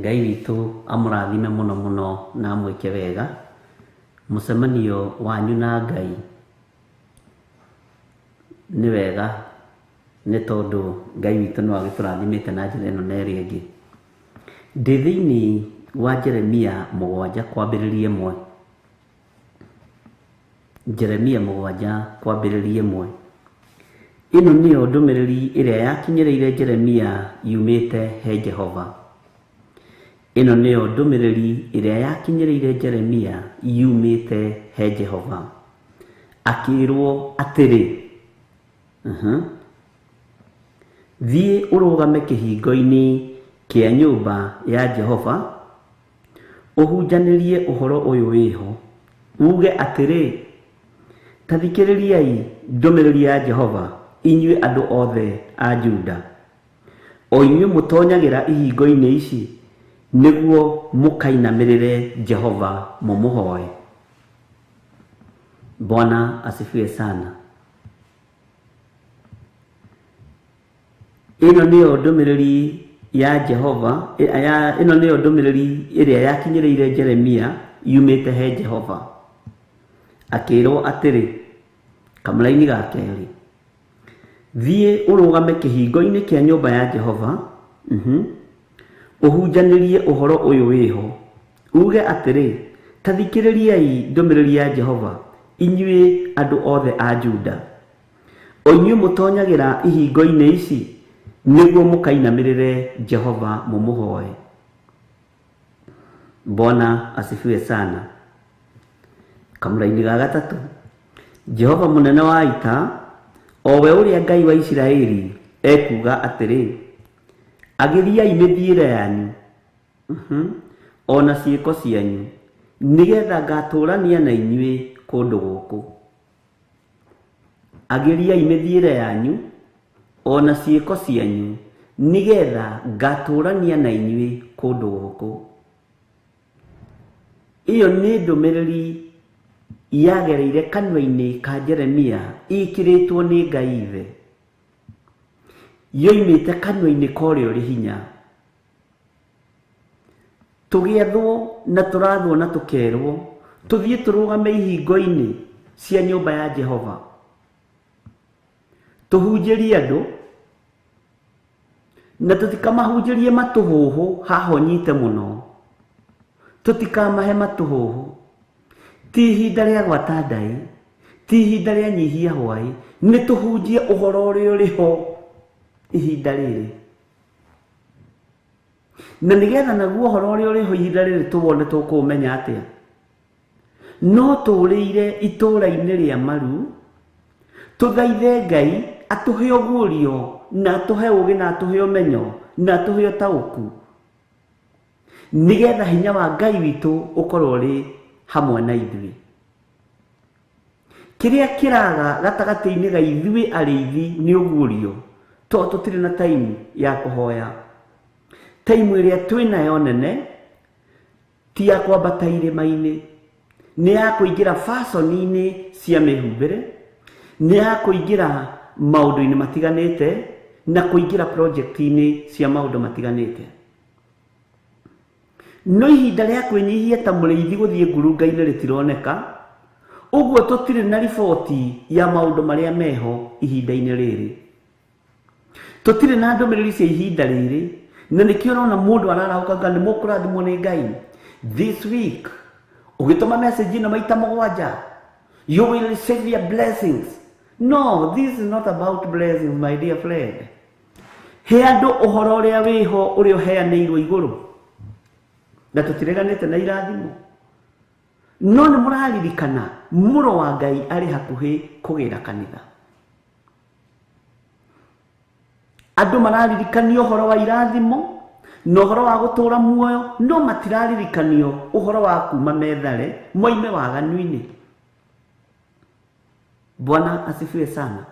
Ngai witũ amũrathime mũno mũno na amwĩke wega. Mũcemanio wanyu na Ngai nĩ wega nĩ tondũ Ngai witũ no agĩtũrathimĩte na njĩra ĩno na ĩrĩa ĩngĩ. Ndĩ thĩinĩ wa Jeremia 7 kwambĩrĩria 1. Jeremia 7 kwambĩrĩria 1. Ĩno nĩyo ndũmĩrĩri ĩrĩa yakinyĩrĩire Jeremia yumĩte he Jehova. Ĩno nĩyo ndũmĩrĩri ĩrĩa yakinyĩrĩire Jeremia yumĩte he Jehova. Akĩrwo atĩrĩ, thiĩ ũrũgame kĩhingo-inĩ kĩa nyũmba ya Jehova, ũhunjanĩrie ũhoro ũyũ wĩho, uge atĩrĩ, ta thikĩrĩriai ndũmĩrĩri ya Jehova, inyuĩ andũ othe a Juda, o inyuĩ mũtonyagĩra ihingo-inĩ ici, nĩguo mũkainamĩrĩre Jehova mũmũhoe. Bwana asifiwe sana. Ĩno nĩyo ndũmĩrĩri ya Jehova, ĩno nĩyo ndũmĩrĩri ĩrĩa yakinyĩrĩire Jeremia yumĩte he Jehova. Akĩrwo atĩrĩ, kamũra-inĩ ga kerĩ, thiĩ ũrũgame kĩhingo-inĩ kĩa nyũmba ya Jehova, ũhunjanĩrie ũhoro ũyũ wĩho, uge atĩrĩ, ta thikĩrĩriai ndũmĩrĩri ya Jehova, inyuĩ andũ othe a Juda, o inyuĩ mũtonyagĩra ihingo-inĩ ici, nĩguo mũkainamĩrĩre Jehova mũmũhoe. Bwana asifiwe sana. Kamũra-inĩ ga gatatũ, Jehova mũnene wa ita, o we ũrĩa Ngai wa Isiraeli, ekuga atĩrĩ, agĩriai mĩthiĩre yanyu, ona ciĩko cianyu, nĩgetha ngatũũrania na inyuĩ kũndũ gũkũ. Agĩriai mĩthiĩre yanyu, ona ciĩko cianyu, nĩgetha ngatũũrania na inyuĩ kũndũ gũkũ. Iyo nĩ ndũmĩrĩri yagereire kanua-inĩ ka Jeremia, ĩkĩrĩtwo nĩ Ngai ithe. Yoimĩte kanua-inĩ ka ũrĩa ũrĩ hinya. Tũgĩethwo na tũrathwo na tũkerwo, tũthiĩ tũrũgame ihingo-inĩ cia nyũmba ya Jehova, tũhunjĩrie andũ, na tũtikamahunjĩrie matũhũhũ haha ũnyite mũno, tũtikamahe matũhũhũ. Ti ihinda rĩa gwata ndai, ti ihinda rĩa nyihia hwaĩ, nĩ tũhunjie ũhoro ũrĩa ũrĩ ho ihinda rĩrĩ. Na nĩgetha naguo ũhoro ũrĩa ũrĩ ho ihinda rĩrĩ tũwone tũkũũmenya atĩa? No tũũrĩire itũũra-inĩ rĩa maru, tũthaithe Ngai atũhe ũguũrio na atũhe ũũgĩ na atũhe ũmenyo na atũhe ũtaũku, nĩgetha hinya wa Ngai witũ ũkorwo ũrĩ hamwe na ithuĩ. Kĩrĩa kĩraga gatagatĩ-inĩ ga ithuĩ arĩithi nĩ ũguũrio, tondũ tũtirĩ na taimu ya kũhoya. Taimu ĩrĩa twĩnayo nene ti ya kwambata irĩma-inĩ, nĩ ya kũingĩra fashion-inĩ cia mĩhumbĩre, nĩ ya kũingĩra maũndũ-inĩ matiganĩte na kũingĩra project-inĩ cia maũndũ matiganĩte. No ihinda rĩa kwĩnyihia ta mũrĩithi gũthiĩ ngurunga-inĩ rĩtironeka, ũguo tũtirĩ na riboti ya maũndũ marĩa meho ihinda-inĩ rĩrĩ. Tũtirĩ na ndũmĩrĩri cia ihinda rĩrĩ, na nĩkĩo ũrona mũndũ ararahũka nĩ mũkũrathimwo nĩ Ngai. This week, ũgĩtũma message ĩno maita 7, you will receive your blessings. No, this is not about blessings, my dear friend. He andũ ũhoro ũrĩa wĩho ũrĩa ũheanĩirwo igũrũ, na tũtireganĩte na irathimo. No nĩ mũraririkana mũro wa Ngai arĩ hakuhĩ kũgĩra kanitha. Andũ mararirikanio ũhoro wa irathimo na ũhoro wa gũtũũra muoyo, no matiraririkanio ũhoro wa kuma methare moime waganu-inĩ. Bwana asifiwe sana.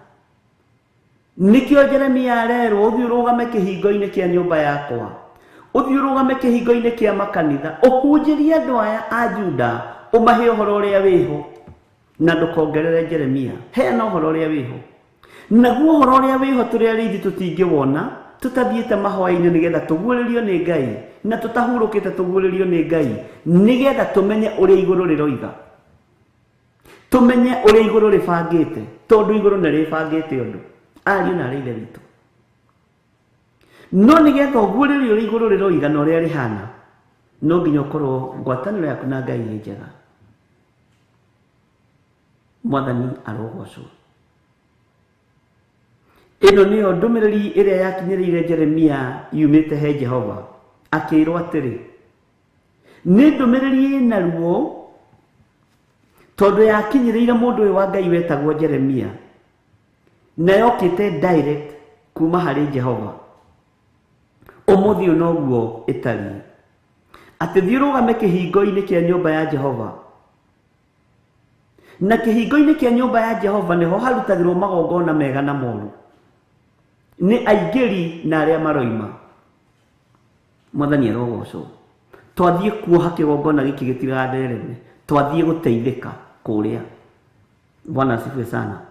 Nĩkĩo Jeremia arerwo ũthiĩ ũrũgame kĩhingo-inĩ kĩa nyũmba yakwa, ũthiĩ ũrũgame kĩhingo-inĩ kĩa makanitha, ũhunjĩrie andũ aya a Juda, ũmahe ũhoro ũrĩa wĩho, na ndũkongerere Jeremia, heana ũhoro ũrĩa wĩho. Naguo ũhoro ũrĩa wĩho tũrĩa rĩithi tũtingĩwona, tutathiete mahoya-ini nigetha tuguũrĩrio nĩ Ngai na tutahurũkĩte tuguũrĩrio nĩ Ngai nigetha tumenye ũrĩa igũrũ rĩroiga, tumenye ũrĩa igũrũ rĩbangĩte, tondũ igũrũ nĩ rĩbangĩte ũndũ. Ariũ na ithe witũ, no nigetha ũguũrĩrio ũrĩa igũrũ rĩroiga na ũrĩa rĩhana, no nginya ũkorwo ngwatanĩro yaku na Ngai nĩ njega. Mwathani arogocwo. Ĩno nĩyo ndũmĩrĩri ĩrĩa yakinyĩrĩire Jeremia yumĩte he Jehova, akĩrwo atĩrĩ, nĩ ndũmĩrĩri ĩna ruo tondũ yakinyĩrĩire mũndũ ũyũ wa Ngai wetagwo Jeremia, na yokĩte direct kuma harĩ Jehova. Ũmũthĩ ũyũ noguo ĩtariĩ, atĩ thiĩ ũrũgame kĩhingo-inĩ kĩa nyũmba ya Jehova, na kĩhingo-inĩ kĩa nyũmba ya Jehova nĩho harutagĩrwo magongona mega na moru, nĩ aingĩri na arĩa maroima. Mwathani arogocwo. Twathiĩ kuoha kĩgongona gĩkĩ gĩtigathereme, twathiĩ gũteithĩka kũrĩa. Bwana asifiwe sana.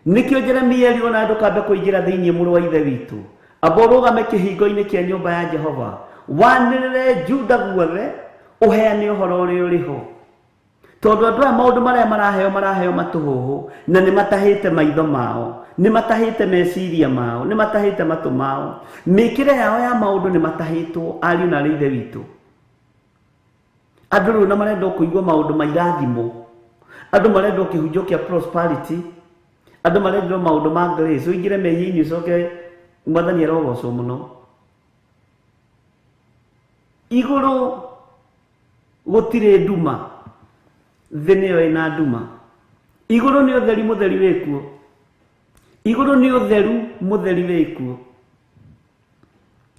Nĩkĩo Jeremia erĩrwo na ndũkambe kũingĩra thĩinĩ mũrũ wa ithe witũ, amba ũrũgame kĩhingo-inĩ kĩa nyũmba ya Jehova, wanĩrĩre Juda guothe, ũheane ũhoro ũrĩa ũrĩho. Tondũ andũ aya maũndũ marĩa maraheo matũhũhũ, na nĩ matahĩte maitho mao, nĩ matahĩte meciria mao, nĩ matahĩte matũ mao, mĩkĩre yao ya maũndũ nĩ matahĩtwo. Ariũ na ithe witũ, andũ rĩu na marenda kũigua maũndũ ma irathimo, andũ marenda kĩhunjio kĩa prosperity, andũ marenda maũndũ ma grace, ũingĩre mehia-inĩ ũcoke. Mwathani arogocwo mũno. Igũrũ gũtirĩ nduma, thĩ nĩyo ĩna nduma. Igũrũ nĩ ũtheri mũtheri wĩkuo, igũrũ nĩ ũtheru mũtheri wĩkuo.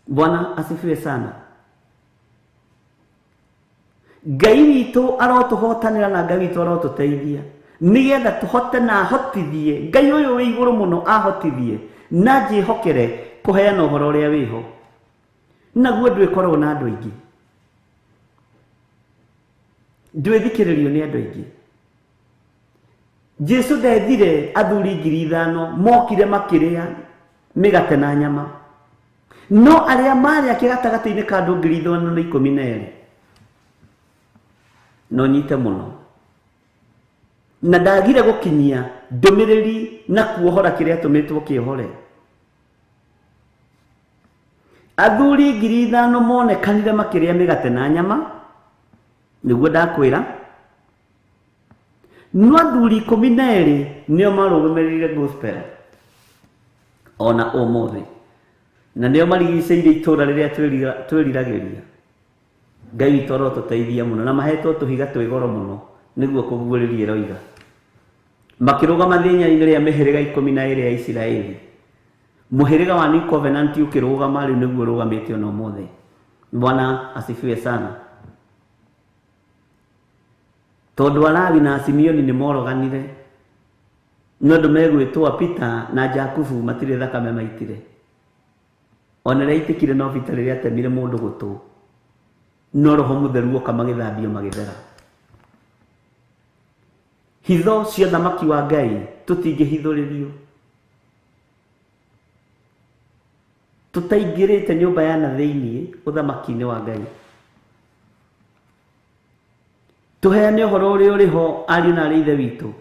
Bwana asifiwe sana. Ngai witũ arotũhotanĩra na Ngai witũ arotũteithia nigetha tũhote na ahotithie. Ngai ũyũ wĩ igũrũ mũno ahotithie na njĩhokere kũheana ũhoro ũrĩa wĩho, naguo ndwĩkoragwo na andũ aingĩ, ndwĩthikĩrĩrio nĩ andũ aingĩ. Jesu ndethire athuri 5,000 mokire makĩrĩa mĩgate na nyama, no arĩa marĩa gatagatĩ-inĩ ka andũ 12,000 no nyite mũno, na ndagire gũkinyia ndũmĩrĩri na kuohora kĩrĩa tũmĩtwo kĩohore. Athuri 5,000 monekanire makĩrĩa mĩgate na nyama, nĩguo ndakwĩra, no athuri 12 nĩo marũgamĩrĩire gospel ona ũmũthĩ, na nĩo marigicĩirie itũũra rĩrĩa twĩriragĩria. Ngai witũ arotũteithia mũno, na mahetwo tũhiga twĩ goro mũno nĩguo kũguũrĩria roiga. Makĩrũgama thĩnya-inĩ rĩa mĩhĩrĩga 12 ya Isiraeli, mũhĩrĩga wa New Covenant ũkĩrũgama, rĩu nĩguo ũrũgamĩte ona ũmũthĩ. Bwana asifiwe sana. Tondũ Alawi na Simeoni nĩ moroganire, no andũ megwĩtwo Peter na Jakubu matirĩ thakame maitire. Ona rĩrĩa aitikire no Peter rĩrĩa atemire mũndũ gũtũ, no Roho Mũtheru oka magĩthambio magĩthera. Hitho cia thamaki wa Ngai tũtingĩhithũrĩrio, tũtaingĩrĩte nyũmba ya na thĩinĩ ũthamaki-inĩ wa Ngai. Tũheane ũhoro ũrĩa ũrĩho, ariũ na ithe witũ,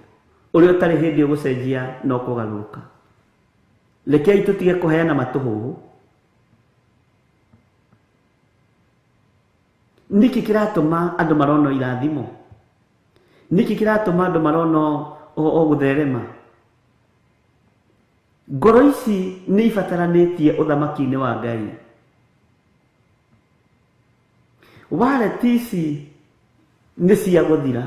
ũrĩa ũtarĩ hĩndĩ ũgũcenjia no kũgarũrũka. Rekei tũtige kũheana matũhũhũ. Nĩkĩ kĩratũma andũ marona irathimo? Nĩkĩ kĩratũma andũ marona o gũtherema? Ngoro ici nĩ ibataranĩtie ũthamaki-inĩ wa Ngai. Waleti ici nĩ cia gũthira,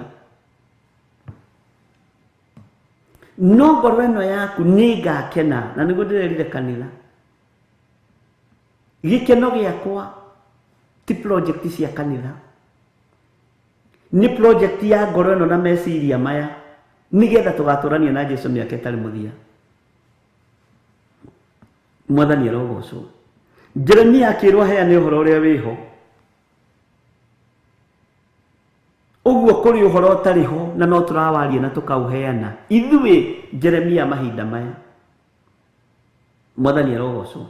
no ngoro ĩno yaku nĩ ngakena, na nĩguo ndĩrerire kanitha. Gĩkeno gĩakwa ti project cia kanitha, nĩ project ya ngoro ĩno na meciria maya, nigetha tũgatũrania na Jesũ mĩaka ĩtarĩ mũthia. Mwathani arogocwo. Jeremia akĩrwo heane ũhoro ũrĩa wĩho, ũguo kũrĩ ũhoro ũtarĩ ho na no tũrawaria na tũkaũheana ithuĩ Jeremia mahinda maya. Mwathani arogocwo.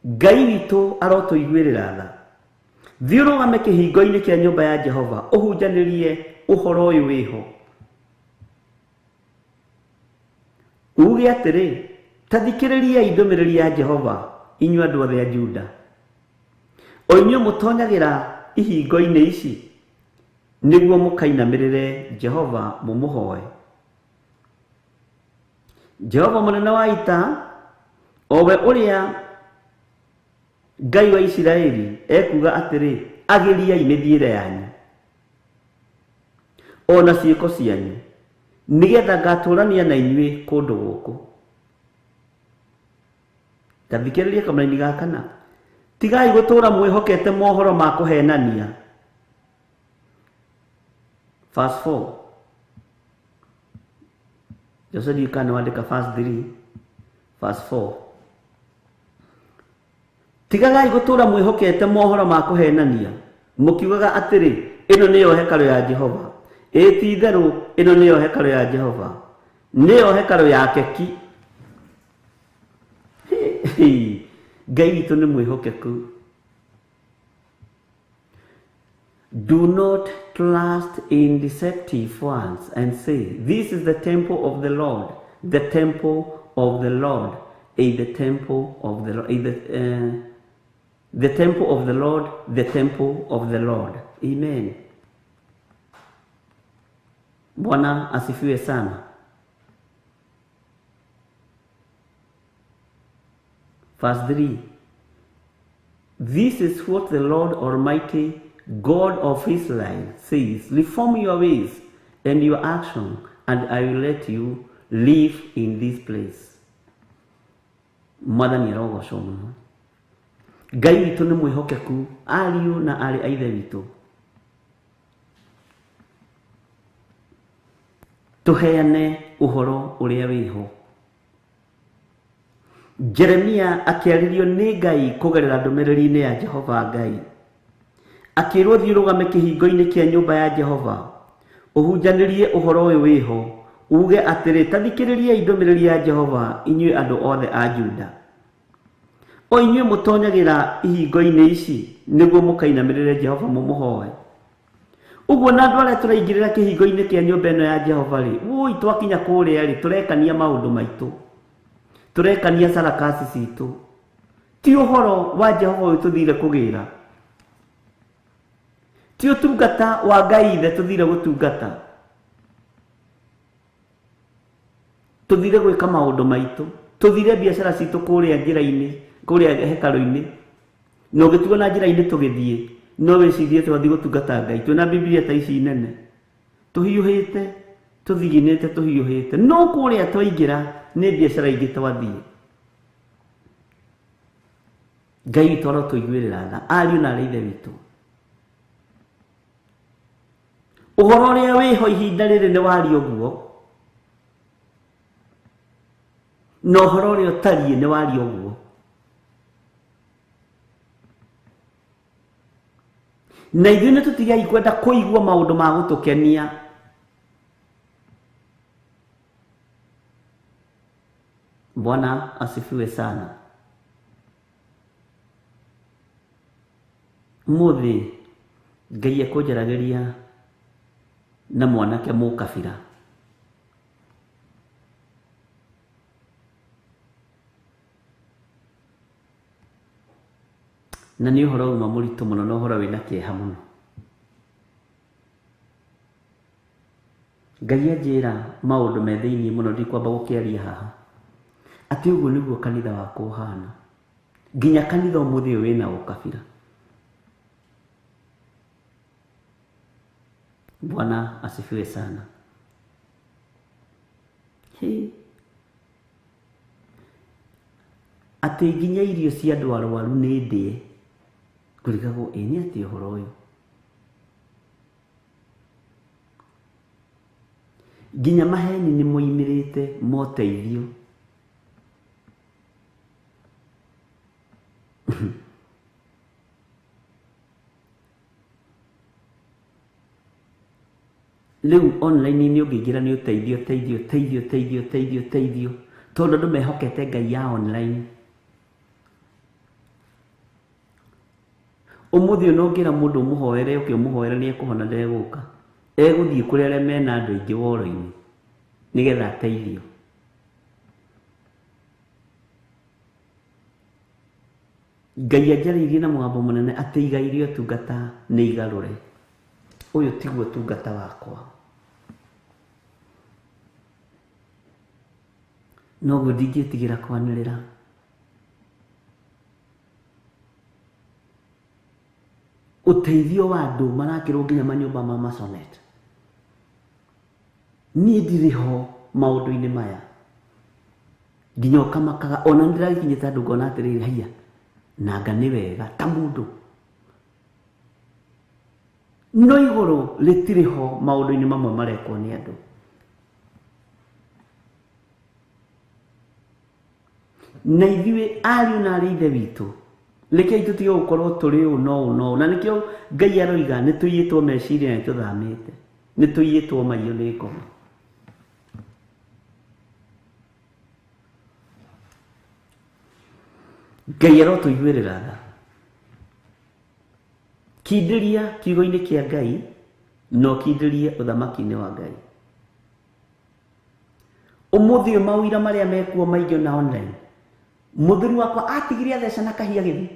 Ngai witũ arotũiguĩrĩra tha. Thiĩ ũrũgame kĩhingo-inĩ kĩa nyũmba ya Jehova ũhunjanĩrie ũhoro ũyũ wĩho. Uge atĩrĩ, ta thikĩrĩriai ndũmĩrĩri ya Jehova, inyuĩ andũ othe a Juda. O inyuĩ mũtonyagĩra ihingo-inĩ ici nĩguo mũkainamĩrĩre Jehova mũmũhoe. Jehova mũnene wa ita, o we ũrĩa Ngai wa Isiraeli, ekuga atĩrĩ, agĩriai mĩthiĩre yanyu ona ciĩko cianyu, nĩgetha ngatũũrania na inyuĩ kũndũ gũkũ. Ta thikĩrĩria kamũraini ga kana. Tigai gũtũũra mwĩhokete mohoro ma kũhenania. Verse 4. Jose Dikane wandĩka verse 3, verse 4. Tigagai gũtũũra mwĩhokete mohoro ma kũhenania, mũkiugaga atĩrĩ, ĩno nĩyo hekarũ ya Jehova. Ti-itherũ ĩno nĩyo hekarũ ya Jehova, nĩyo hekarũ ya keki. Ngai witũ nĩ mwĩhokeku. Do not trust in deceptive ones and say, this is the temple of the Lord, the temple of the Lord, the temple of the Lord, the temple of the Lord, the temple of the Lord. Amen. Bwana asifiwe sana. Verse 3. This is what the Lord Almighty, God of Israel, says, reform your ways and your action, and I will let you live in this place. Mwathani arogocwo mũno. Ngai witũ nĩ mwĩhokeku, ariũ na arĩ a ithe witũ. Tũheane ũhoro ũrĩa wĩho. Jeremia akĩarĩrio nĩ Ngai kũgerera ndũmĩrĩri-inĩ ya Jehova Ngai. Akĩrwo thiĩ ũrũgame kĩhingo-inĩ kĩa nyũmba ya Jehova, ũhunjanĩrie ũhoro ũyũ wĩho, uge atĩrĩ, ta thikĩrĩriai ndũmĩrĩri ya Jehova, inyuĩ andũ othe a Juda. O inyuĩ mũtonyagĩra ihingo-inĩ ici nĩguo mũkainamĩrĩre Jehova mũmũhoe. Ũguo na andũ arĩa tũraingĩrĩra kĩhingo-inĩ kĩa nyũmba ĩno ya Jehova rĩ, wũi twakinya kũrĩa rĩ, tũrekania maũndũ maitũ, tũrekania sarakasi citũ. Ti ũhoro wa Jehova ũyũ tũthire kũgĩra, ti ũtungata wa Ngai ithe tũthire gũtungata, tũthire gwĩka maũndũ maitũ, tũthire biacara citũ kũrĩa njĩra-inĩ, kũrĩa hekarũ-inĩ, na ũgĩtuo na njĩra-inĩ tũgĩthiĩ, no wĩcirie twathiĩ gũtungata Ngai. Twĩna Biblia ta ici nene, tũhiũhĩte, tũthiginĩte, tũhiũhĩte, no kũrĩa twaingĩra nĩ biacara ingĩ twathiĩ. Ngai witũ arotũiguĩrĩra tha, ariũ na arĩ ithe witũ. Ũhoro ũrĩa wĩho ihinda rĩrĩ nĩ waria ũguo, na ũhoro ũrĩa ũtariĩ nĩ waria ũguo. Na ithuĩ nĩ tũtigai kwenda kũigua maũndũ ma gũtũkenia. Bwana asifiwe sana. Mũthĩ Ngai ekũnjaragĩria na mwanake mũkabira. Na nĩ ũhoro uma mũritũ mũno, na ũhoro wĩna kĩeha mũno. Ngai anjĩra maũndũ me thĩiniĩ mũno, ndikwamba gũkĩaria haha, atĩ ũguo nĩguo kanitha wakwa ũhana. Nginya kanitha ũmũthĩ ũyũ wĩna ũkabira. Bwana asifiwe sana. Atĩ nginya irio cia andũ arwaru nĩ ndĩe, kũrigagwo nĩ atĩ ũhoro ũyũ. Nginya maheni nĩ moimĩrĩte moteithio. Rĩu online nĩ ũngĩingĩra nĩ ũteithio, teithio, teithio, teithio, teithio, teithio, tondũ andũ mehokete Ngai ya online. umuthi no ngira mundu muhoere ukimuhoera ni ekuhona ndeguka eguthii kurere mena andu ingi woro-ini nigetha ateithio. Ngai anjaririe na mugambo munene ati igaire utungata ni igarure. Uyu tiguo utungata wakwa. Noguo ndingitigira kwanirira. Uteithio wa andu marakirwo nginya manyumba ma masonet. Ni ndiriho maundu-ini maya. Nginya ukamakaga ona ndirakinyita andu ngona atiriri haiya nanga ni wega ta mundu. No iguru ritiriho maundu-ini mamwe marekwo ni andu. Na ithuĩ ariũ na arĩ ithe witũ rekei tũtige gũkorwo tũrĩ ũũ no na nĩkĩo Ngai aroiga nĩ tũiyĩtwo meciria na tũthamĩte, nĩ tũiyĩtwo maiyũ nĩ ngoma. Ngai arotũiguĩrĩra tha. Kindĩria kiugo-inĩ kĩa Ngai no kindĩrie ũthamaki-inĩ wa Ngai. Ũmũthĩ ũyũ mawĩra marĩa mekuo maingĩ na online, mũthuri wakwa atigire atheca na kahia gĩthi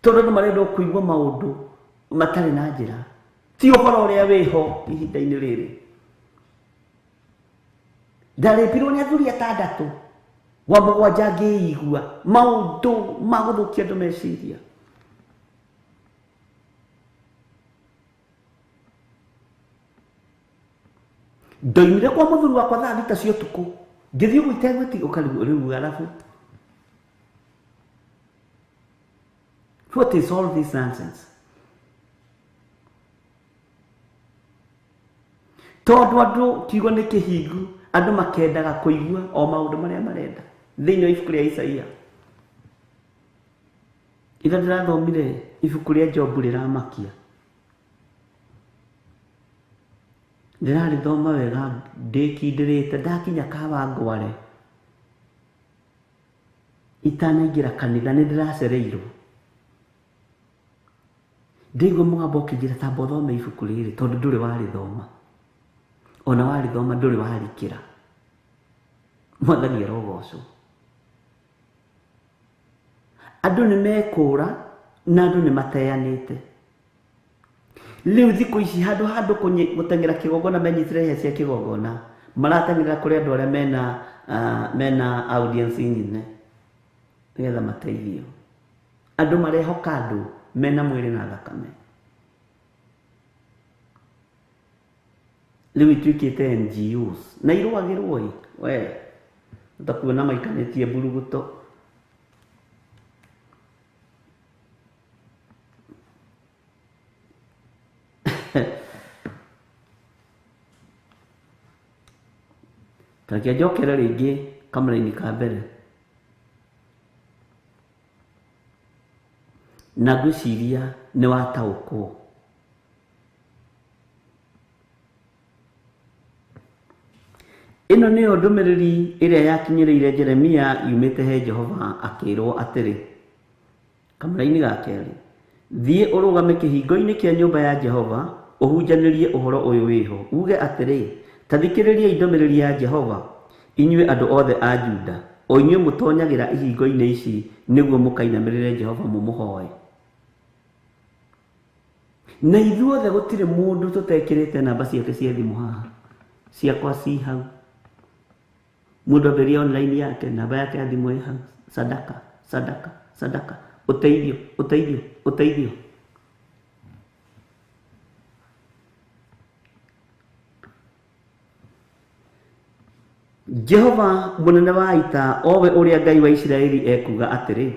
tondũ andũ marenda kũigua maũndũ matarĩ na njĩra, ti ũhoro ũrĩa wĩho ihinda-inĩ rĩrĩ. Ndarĩpirwo nĩ athuri 6 wa 7 ngĩigua maũndũ ma gũthũkia andũ meciria. Ndoimire kwa mũthuri wakwa thaa 6 cia ũtukũ ngĩthiĩ ũguo itegwĩti ũkarĩu arabu. What is all this nonsense? Tondũ andũ kiugo nĩ kĩhingu, andũ makendaga kũigua o maũndũ marĩa marenda thĩinĩ wa ibuku rĩa Isaia. Ira ndĩrathomire ibuku rĩa Jobu rĩramakia. Ndĩrarĩthoma wega ndĩkindĩrĩte ndakinya Kawangware itanaingĩra kanitha nĩ ndĩracereirwo. Ndĩigua mũgambo ũkĩnjĩra tamba ũthome ibuku rĩrĩ tondũ ndũrĩ warĩthoma, ona warĩthoma ndũrĩ warikĩra. Mwathani arogocwo. Andũ nĩ mekũra na andũ nĩ mateanĩte. Rĩu thikũ ici handũ gũteng'era kĩgongona menyitire hĩa cia kĩgongona marateng'era kũrĩ andũ arĩa mena audience nyine nĩgetha mateithio. Andũ marehoka andũ mena mwĩrĩ na thakame. Rĩu ituĩkĩte NGOs na irũagĩrwo we utakuona maikanĩtie mburuguto. Takia njokera rĩngĩ kamera-inĩ ka mbere na ngwĩciria nĩ wataũkwo. Ĩno nĩyo ndũmĩrĩri ĩrĩa yakinyĩrĩire Jeremia yumĩte he Jehova akĩrwo atĩrĩ kamera-inĩ ga kerĩ, thiĩ ũrũgame kĩhingo-inĩ kĩa nyũmba ya Jehova ũhunjanĩrie ũhoro ũyũ wĩho, uge atĩrĩ, ta thikĩrĩriai ndũmĩrĩri ya Jehova inyuĩ andũ othe a Juda, o inyuĩ mũtonyagĩra ihingo-inĩ ici nĩguo mũkainamĩrĩre Jehova mũmũhoe. Na ithuothe gũtirĩ mũndũ tũtekĩrĩte namba ciake cia thimũ haha, ciakwa ci hau. Mũndũ ambĩrĩria online yake, namba yake ya thimũ ĩ hau, sadaka, ũteithio. Jehova mũnene wa ita, owe ũrĩa Ngai wa Isiraeli ekuga atĩrĩ,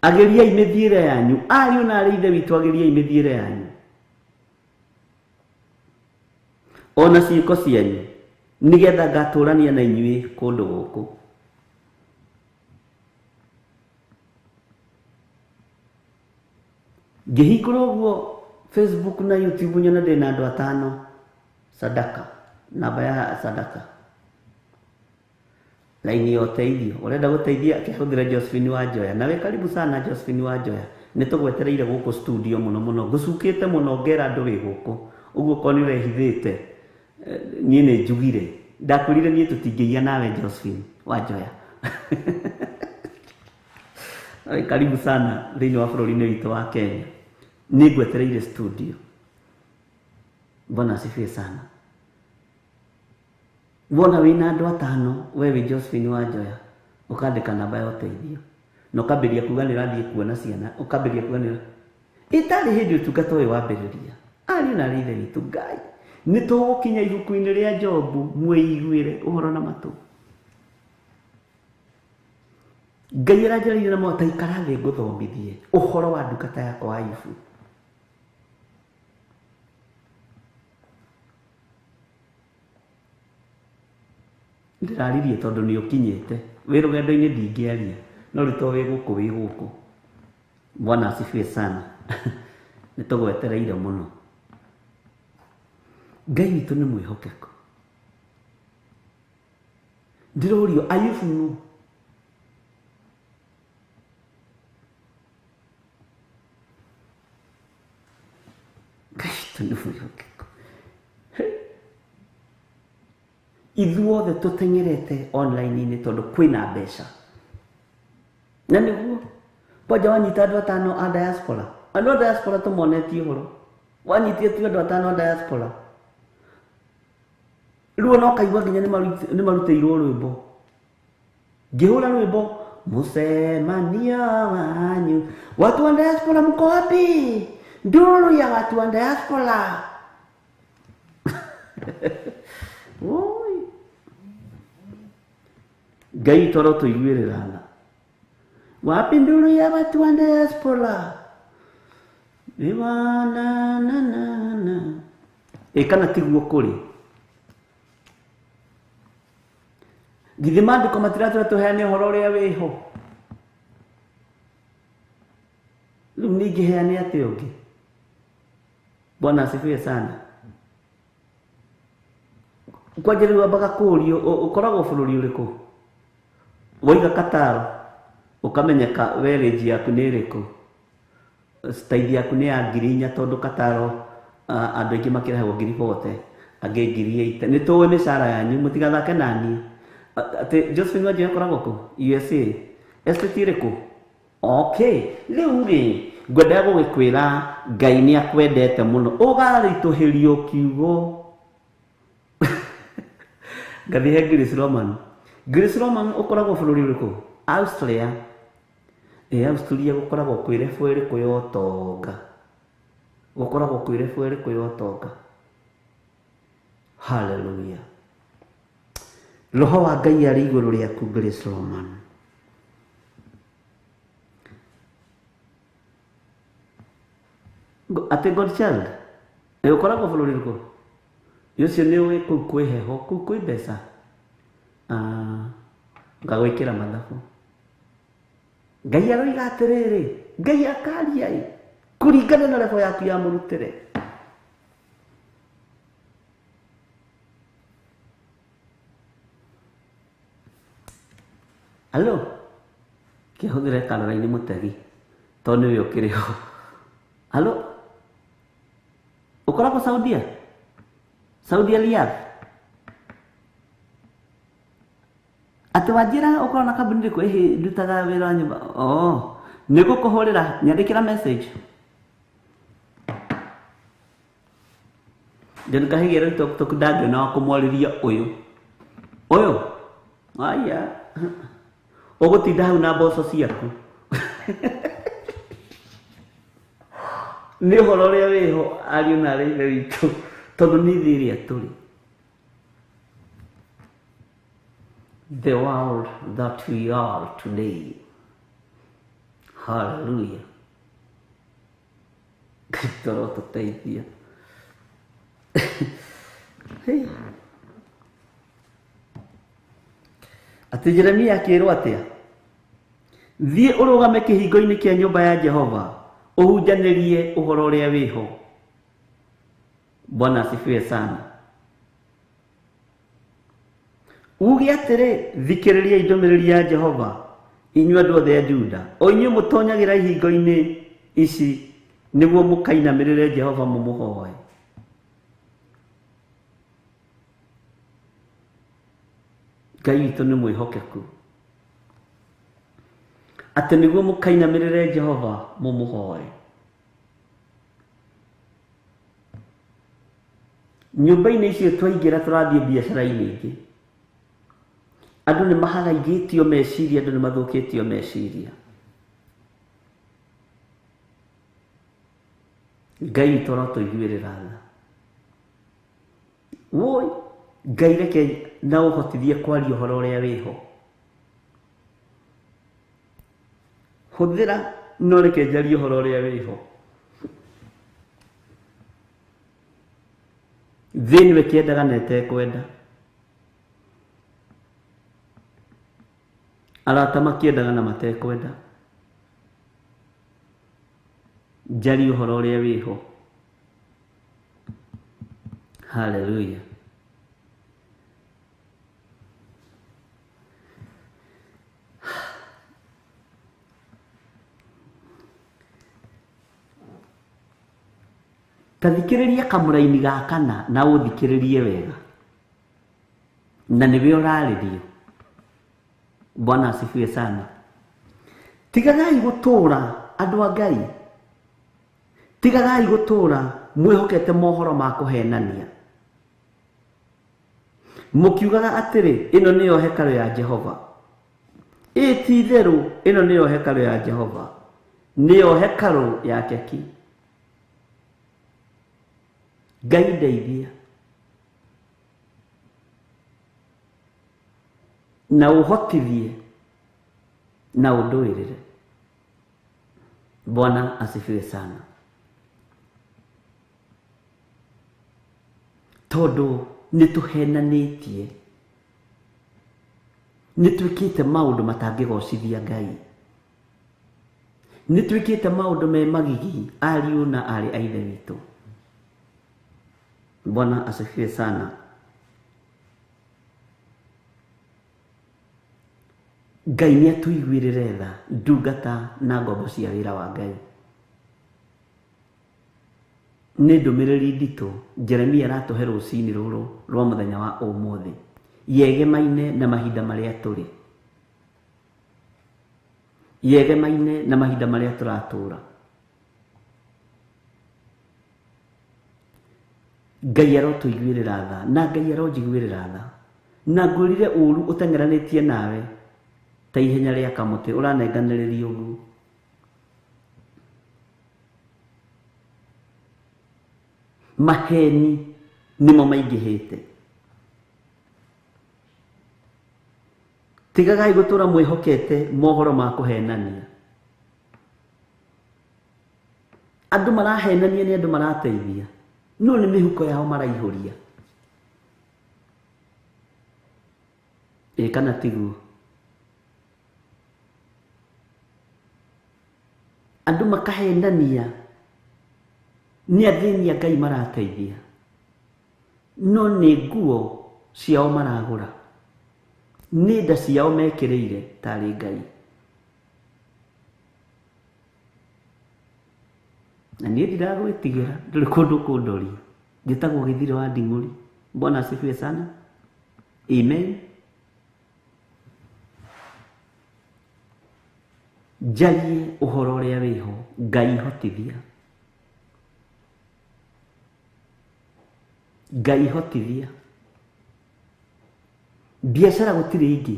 agĩriai mĩthiĩre yanyu, ariũ na arĩ ithe witũ agĩriai mĩthiĩre yanyu, ona ciĩko cianyu, nĩgetha ngatũrania na inyuĩ kũndũ gũkũ. Ngĩhingũra ũguo Facebook na YouTube nyona ndĩna andũ 5 sadaka, namba ya sadaka. laini ya uteithio urenda guteithia akihuthira Josephine Wanjoya. Nawe karibu sana Josephine Wanjoya, nitugwetereire guku studio muno gucukite muno ngera andu wi guku uguo ko ni urehithite nie ni njugire ndakurire nie tutingiia nawe Josephine Wanjoya. Karibu sana thini wa bururi-ini witu wa Kenya, ni ngwetereire studio. Bwana asifiwe sana. Wona wina andu atano wewe Josephine Wanjoya ukandika namba ya uteithio no kambiria kuga ni rathie kuona ciana ukambiria kuga ni itari hindi utungata uyu wambiriria ari na rithe witu Ngai ni tugukinya ibuku-ini ria Jobu mwiguire uhoro na matu. Ngai aranjaririe na mota ikara thi nguthomithie uhoro wa ndungata yakwa wa Ayubu. Ndiraririe tondu ni ukinyite wi rugendo-ini ndingiaria no rito wi guku. Bwana asifiwe sana. Nitugwetereire muno. Ngai witu ni mwihokeku. Ndirorio Ayubu nu Ngai witu ni mwihokeku. Ithuothe tutengerete online-ini tondu kwina mbeca na niguo poja wanyita andu atano a diaspora. Andu a diaspora tumonetie uhoro wanyitie tu andu atano a diaspora ruo no kaigua nginya ni maruteirwo rwimbo ngihura rwimbo musemania wanyu watu wa diaspora mko wapi nduru ya watu wa diaspora. Oi Ngai toro tuiguirana wapi nduru ya watu wa diaspora iwana na kana tiguo kuri githimandiko matiratura tuheane uhoro uria wiho riu ningiheane ati ungi. Bwana asifiwe sana. Kwajiriwa baga kurio ukoragwo bururi uriku woiga kataro ukamenyeka wereji yaku ni iriku staili yaku ni ya 4,000 tondu kataro andu aingi makirahwo 40,000 angi 8,000 ni tuwe mishara yanyu mutigathake nani ati Josephine Wanjoya koragwo ku USA estate iriku. Okay riu ri ngwenda gugikwira Ngai ni akwendete muno ugarituhirio kiugo. Gathihe Grace Roman ukoragwo bururi uriku Australia. Australia gukoragwo kwirefu iriku yotonga gukoragwo kwirefu iriku yotonga. Hallelujah. Roho wa Ngai ari iguru riaku Grace Roman. Ate Godchild ukoragwo bururi uriku yucio ni we kwiheho kwi mbeca ngagwikira mathabu. Ngai aroiga atiriri Ngai akaria kuringana na level yaku ya murutire. Allo kihuthire Caroline Mutegi tondu niwe ukiriho. Allo ukoragwo Saudi Riyadh ati wajira ukorwo na kabuni riku ndutaga wira wa nyumba. Nigukuhurira nyandikira message then kahigera tok dagyo na kumwariria uyu aya ugutinda hau na mboco ciaku ni uhoro uria wiho ariu na rithe witu tondu ni thiri aturi. The world that we are today. Hallelujah. Kristo tuteithia. Ati Jeremia akirwo atia thie urugame kihingo-ini kia nyumba ya Jehova uhunjanirie uhoro uria wiho. Bwana asifiwe sana. uge atere thikiriria indomereri ya Jehova inyuĩ andũ othe a Juda o inyuĩ mũtonyagira ihingo-inĩ ici nĩguo mũkainamĩrĩre Jehova mũmũhoe. Ngai witũ nĩ mwĩhokeku atĩ nĩguo mũkainamĩrĩre Jehova mũmũhoe. Nyũmba-inĩ icio twaingĩra tũrathiĩ biacara-inĩ ingĩ, andũ nĩ maharaigĩtio meciria, andũ nĩ mathũkĩtio meciria. Ngai witũ arotũiguĩrĩra tha. Woi, Ngai reke na ũhotithie kwaria ũhoro ũrĩa wĩho. Hũthĩra no reke njarie ũhoro ũrĩa wĩho. Thĩ nĩwe kĩendaga na etekwenda. Arata makĩendaga na matekwenda. Njarie ũhoro ũrĩa wĩho. Hallelujah. Tathikĩrĩria kamũraini gakana na ũthikĩrĩrie wega. Na nĩwe ũrarĩrio. Bwana asifiwe sana. Tigagai gũtũũra andũ a Ngai. Tigagai gũtũũra mwĩhokete mohoro ma kũhenania. Mũkiugaga atĩrĩ ĩno nĩyo hekarũ ya Jehova. Ti itherũ ĩno nĩyo hekarũ ya Jehova. Nĩyo hekarũ ya keki. Ngai ndeithia. Na ũhotithie na ũndũĩrĩre. Bwana asifiwe sana. Tondũ nĩtũhenanĩtie. Nĩtwĩkĩte maũndũ matangĩgocithia Ngai. Nĩtwĩkĩte maũndũ me magigi ariũ na arĩ a ithe witũ. Bwana asifiwe sana. Ngai nĩatũiguĩrĩre tha ndungata na ngombo cia wĩra wa Ngai. Nĩ ndũmĩrĩri nditũ Jeremia aratũhe rũciinĩ rũrũ rwa mũthenya wa ũmũthĩ, yegemaine na mahinda marĩa tũrĩ, yegemaine na mahinda marĩa tũratũra. Ngai arotũiguĩrĩra tha na Ngai aronjiguĩrĩra tha, na ngwĩrire ũru ũteng'eranĩtie nawe ta ihenya rĩa kamũtĩ ũranenganĩrĩria ũguo. Maheni nĩmo maingĩhĩte. Tigagai gũtũra mwĩhokete mohoro ma kũhenania. Andũ marahenania nĩ andũ marateithia, no nĩ mĩhuko yao maraihũria. Kana tiguo? Andũ makahenania nĩ athĩni a Ngai marateithia, no nĩ nguo ciao maragũra, nĩ nda ciao mekĩrĩire tarĩ Ngai. Na niĩ ndiragwĩtigĩra, ndũrĩ kũndũ kũndoria. Njĩtagwo Githiri wa Nding'ũri. Bwana asifiwe sana. Amen. Njarie ũhoro ũrĩa wĩho. Ngai hotithia. Ngai hotithia. Biacara gũtirĩ ingĩ.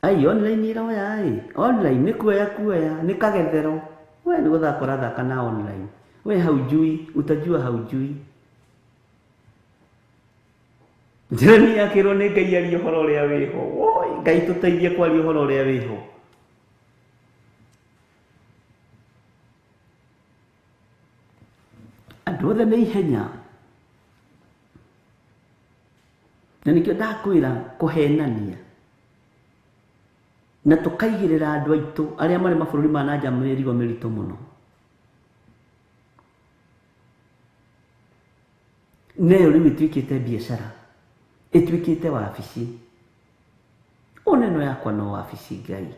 Ai online ĩroya online nĩ kuoya nĩ kagethero. We nĩ gũthaka ũrathaka na online. We haujui, utajua haujui. Jeremia akĩrwo nĩ Ngai aria ũhoro ũrĩa wĩho. Woi, Ngai tũteithie kwaria ũhoro ũrĩa wĩho. Andũ othe nĩ ihenya. Na nĩkĩo ndakwĩra kũhenania. Na tũkaigĩrĩra andũ aitũ arĩa marĩ mabũrũri ma nanja mĩrigo mĩritũ mũno. Nayo rĩu ĩtuĩkĩte biacara, ĩtuĩkĩte wabici, oneno yakwa no wabici Ngai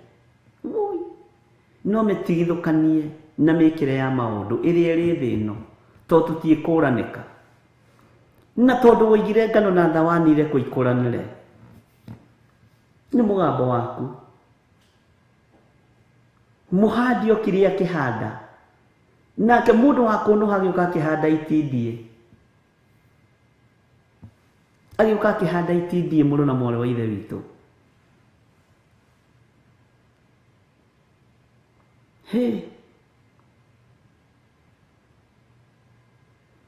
no metigithukanie na mikire ya maundu iria ri thi ino to tutiikuraneka na tondu woigire ngano na thawani ire kuikuranire ni mugambo waku muhandi okire akihanda nake mundu wa kunu hagiuka akihanda itindie agiuka akihanda itindie muno na mwore wa ithe witu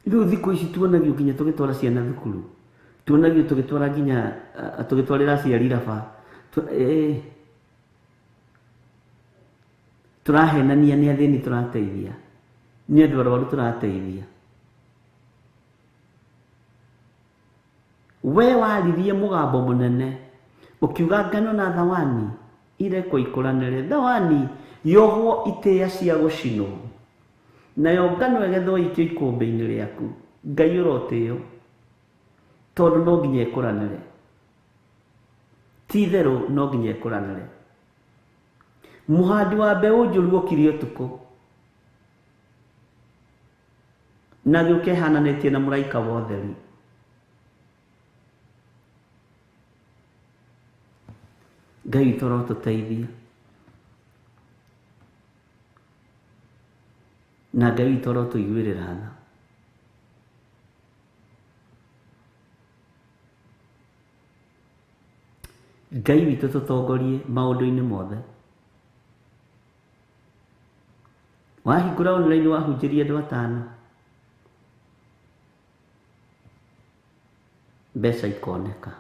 riu thiku ici tuonagio nginya tugitwara ciana thukuru tuonagio tugitwara nginya tugitwarira aciari raba turahenania ni athini turateithia ni andu arwaru turateithia we waririe mugambo munene ukiuga ngano na thawani ire kuikuranire thawani yohwo itia cia gucinwo nayo ngano egethwo ikio ikumbi-ini riaku Ngai urotio tondu no nginya ikuranire ti theru no nginya ikuranire muhandi wa mbeu njuru okire utuku na giuke hananitie na muraika wa utheri Ngai turotuteithia na Ngai turotuiguirira tha Ngai witu tutongorie maundu-ini mothe wahingura online wahunjirie andu atano mbeca ikoneka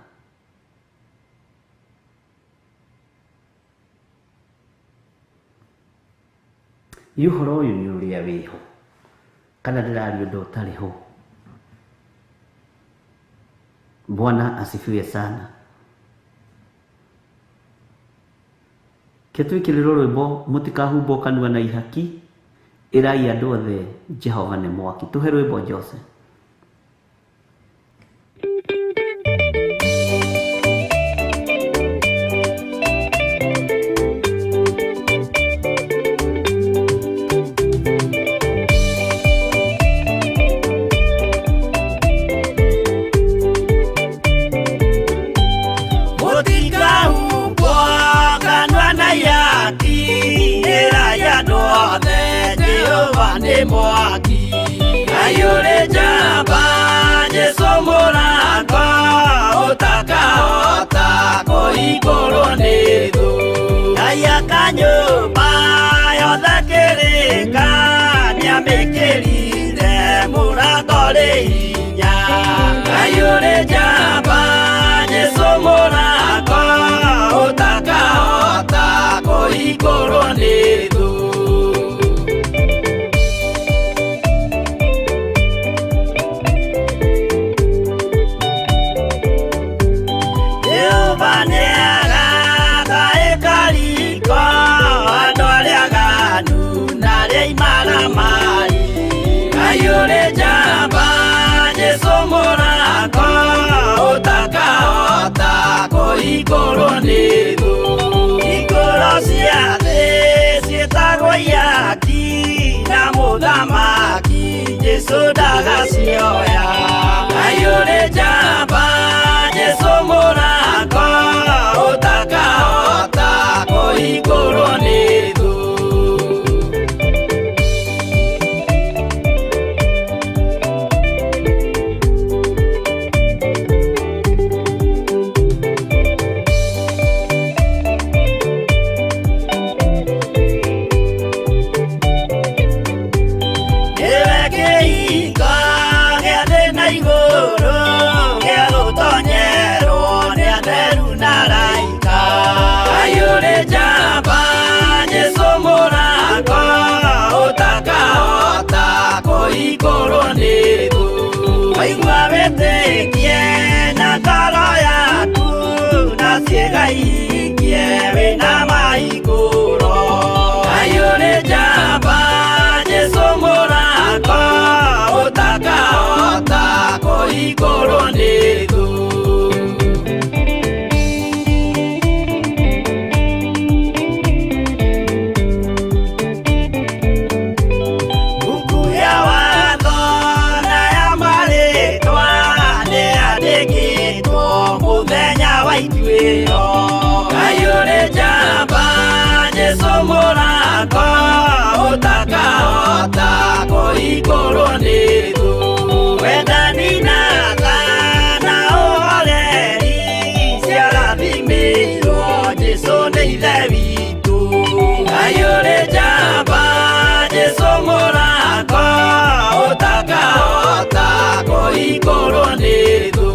yuhoro uyu ni uria wiho kana ndiraria undu utariho Bwana asifiwe sana ketwikiriro rwimbo mutikahumbo kanua na ihaki irai andu othe Jehova ni mwaki tuhe rwimbo Jose mwaki ayure jamba Jesu Murata utakahota kuigurwo ni thu aya kanyumba yothe kirika niamikirire Murata ri hinya ayure jamba Jesu Murata utakahota kuigurwo ni thu ayure jamba Jesu Murata utakahota kuigurwo ni thu iguru cia thi cietagwo ihaki na muthamaki Jesu ndagacioya ayure jamba Jesu Murata utakahota kuigurwo ni thu Waigua wĩtĩkie na ngoro yaku na ciĩga ikie wĩna mahingũro ayũrĩ njamba Jesu Murata ũtakahota kũhingũrwo nĩ thũ hota kũhingũrwo nĩ thũ. Wendani na tha na ũhoreri ciarathimĩirwo Jesũ nĩ ithe witũ. Ngai ũrĩ njamba, Jesũ mũrango, ũtakahota kũhingũrwo nĩ thũ.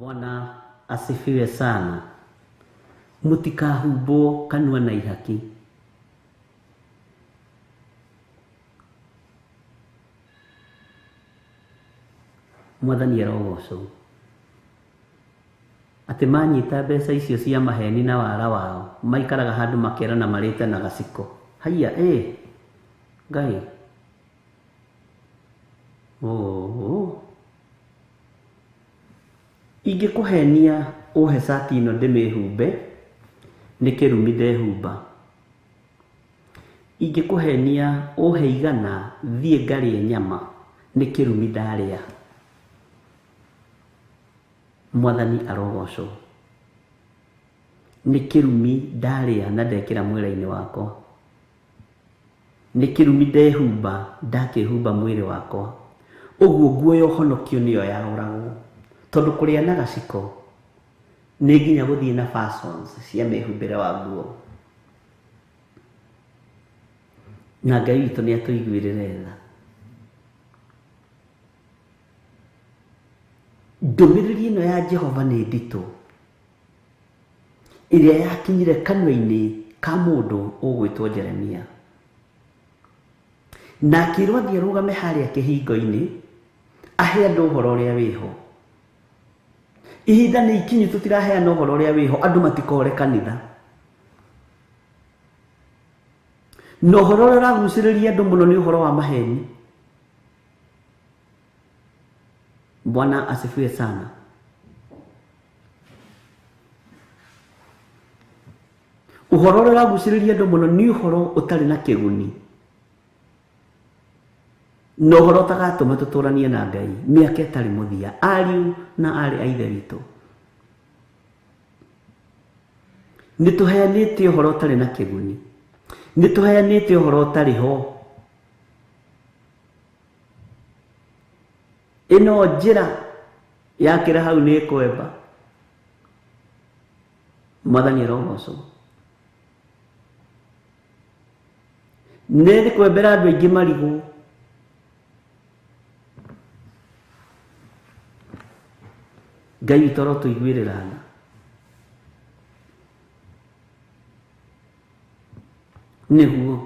Bwana asifiwe sana. Mutikahumbo kanua na ihaki. Mwathani arogocwo. Ati manyita mbeca icio cia maheni na wara wao, maikaraga handu makerana marĩte na gaciko. Haiya Ngai. Ingĩkũhenia ũhe cati ĩno ndĩmĩhumbe, nĩ kĩrumi ndehumba. Ingĩkũhenia ũhe igana thiĩ ngarĩe nyama, nĩ kĩrumi ndarĩa. Mwathani arogocwo. Nĩ kĩrumi ndarĩa na ndekĩra mwĩrĩ-inĩ wakwa. Nĩ kĩrumi ndehumba ndakĩhumba mwĩrĩ wakwa. Ũguo nguo ya ũhonokio nĩyo yaũragwo. Tondũ kũrĩa na gaciko nĩ nginya gũthiĩ na fashions cia mehumbĩre wa nguo. Na Ngai witũ nĩ atũiguĩrĩre tha. Ndũmĩrĩri ĩno ya Jehova nĩ nditũ, ĩrĩa yakinyire kanua-inĩ ka mũndũ ũgwĩtwo Jeremia. Na akĩrwo athiĩ arũgame harĩa kĩhingo-inĩ ahe andũ ũhoro ũrĩa wĩho. Ihinda nĩ ikinyu tũtiraheana ũhoro ũrĩa wĩho, andũ matikore kanitha. Na ũhoro ũrĩa ũragucĩrĩria andũ mũno nĩ ũhoro wa maheni. Bwana asifiwe sana. Ũhoro ũrĩa ũragucĩrĩria andũ mũno nĩ ũhoro ũtarĩ na kĩguni. Na ũhoro ũtagatũma tũtũranie na Ngai mĩaka ĩtarĩ mũthia, ariũ na arĩ a ithe witũ. Nĩ tũheanĩte ũhoro ũtarĩ na kĩguni. Nĩ tũheanĩte ũhoro ũtarĩ ho. Ĩno njĩra yakĩra hau nĩ kwemba. Mwathani arogocwo. Nĩ kwembera andũ aingĩ marigũ. Ngai witũ arotũiguĩrĩra tha. Nĩguo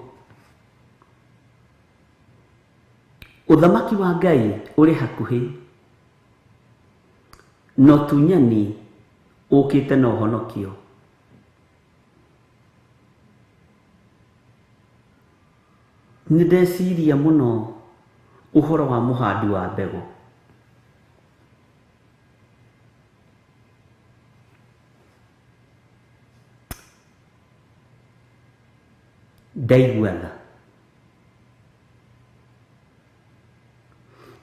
ũthamaki wa Ngai ũrĩ hakuhĩ, no tunyani ũkĩte na ũhonokio. Nĩ ndeciria mũno ũhoro wa mũhandi wa mbegũ. Ndaigua tha.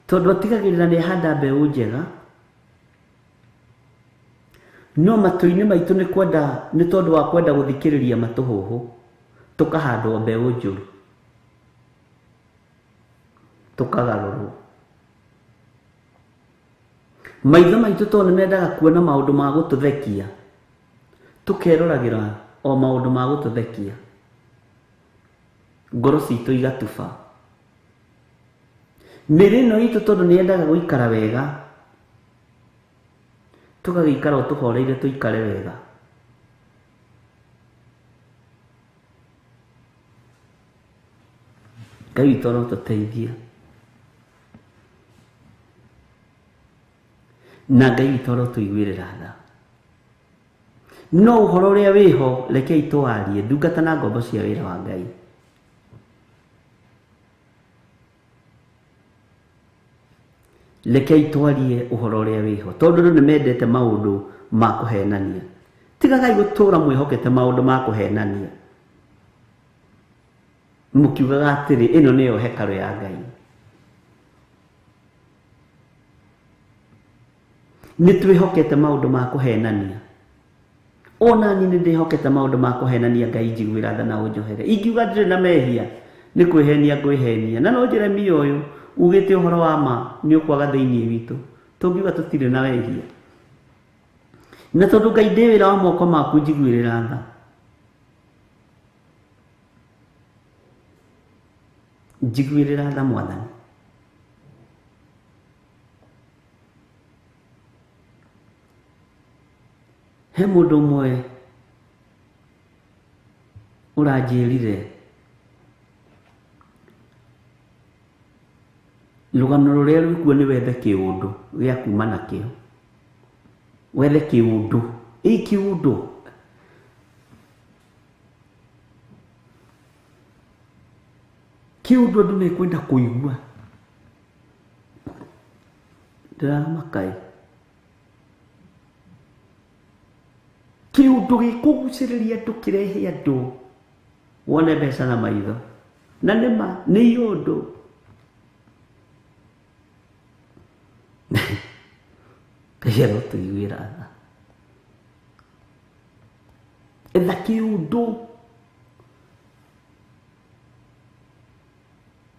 Tondũ atigagĩrĩra nĩ ahanda mbeũ njega, no matu-ini maitu ni kwenda ni tondu wa kwenda guthikiriria matuhuhu tukahandwo mbeu njuru tukagarurwo maitho maitu tondu mendaga kuona maundu ma gututhekia tukeroragira o maundu ma gututhekia ngoro citu igatuba mirino itu tondu ni yendaga guikara wega tukagikara utuhoreire tuikare wega Ngai toro tuteithia na Ngai toro tuiguirira tha no uhoro uria wiho rekei twarie ndungata na ngombo cia wira wa Ngai rekei twarie uhoro uria wiho tondu ni mendete maundu ma kuhenania tigagai gutura mwihokete maundu ma kuhenania mukiugaga atiri ino niyo hekalu ya Ngai nitwihokete maundu ma kuhenania ona ni ndihokete maundu ma kuhenania Ngai njiguira tha na unjohere ingiuga ndire na mehia ni kwihenia ngwihenia na no Jeremia uyu ugite uhoro wa ma ni ukwaga thiini witu tungiuga tutire na wehia na tondu Ngai ndi wira wa moko maku njiguirira tha njiguirira tha Mwathani he mundu mwe uranjirire rugano ruria rwikuo ni wethe kiundu gia kuma nakio wethe kiundu kiundu kiundu andu mekwenda kuigua ndiramakai kiundu gikuguciriria andu kirehe andu wone mbeca na maitho na nima ni yundu Kaya tuiguira tha etha kiundu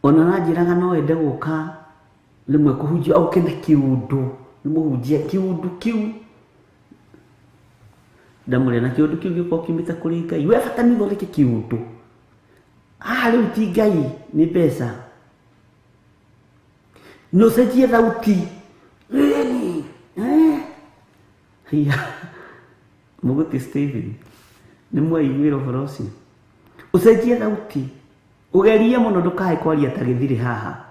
ona najiraga no ende guka rimwe kuhunjia au kenda kiundu nimuhunjia kiundu kiu ndamure na kiundu kiu giko kimita kuri Ngai we bata ni thondeke kiundu riu ti Ngai ni mbeca no cenjie thauti hiya muguti Stephen ni mwaiguira uhoro ucio ucenjie thauti ugerie muno ndukae kwaria ta Githiri haha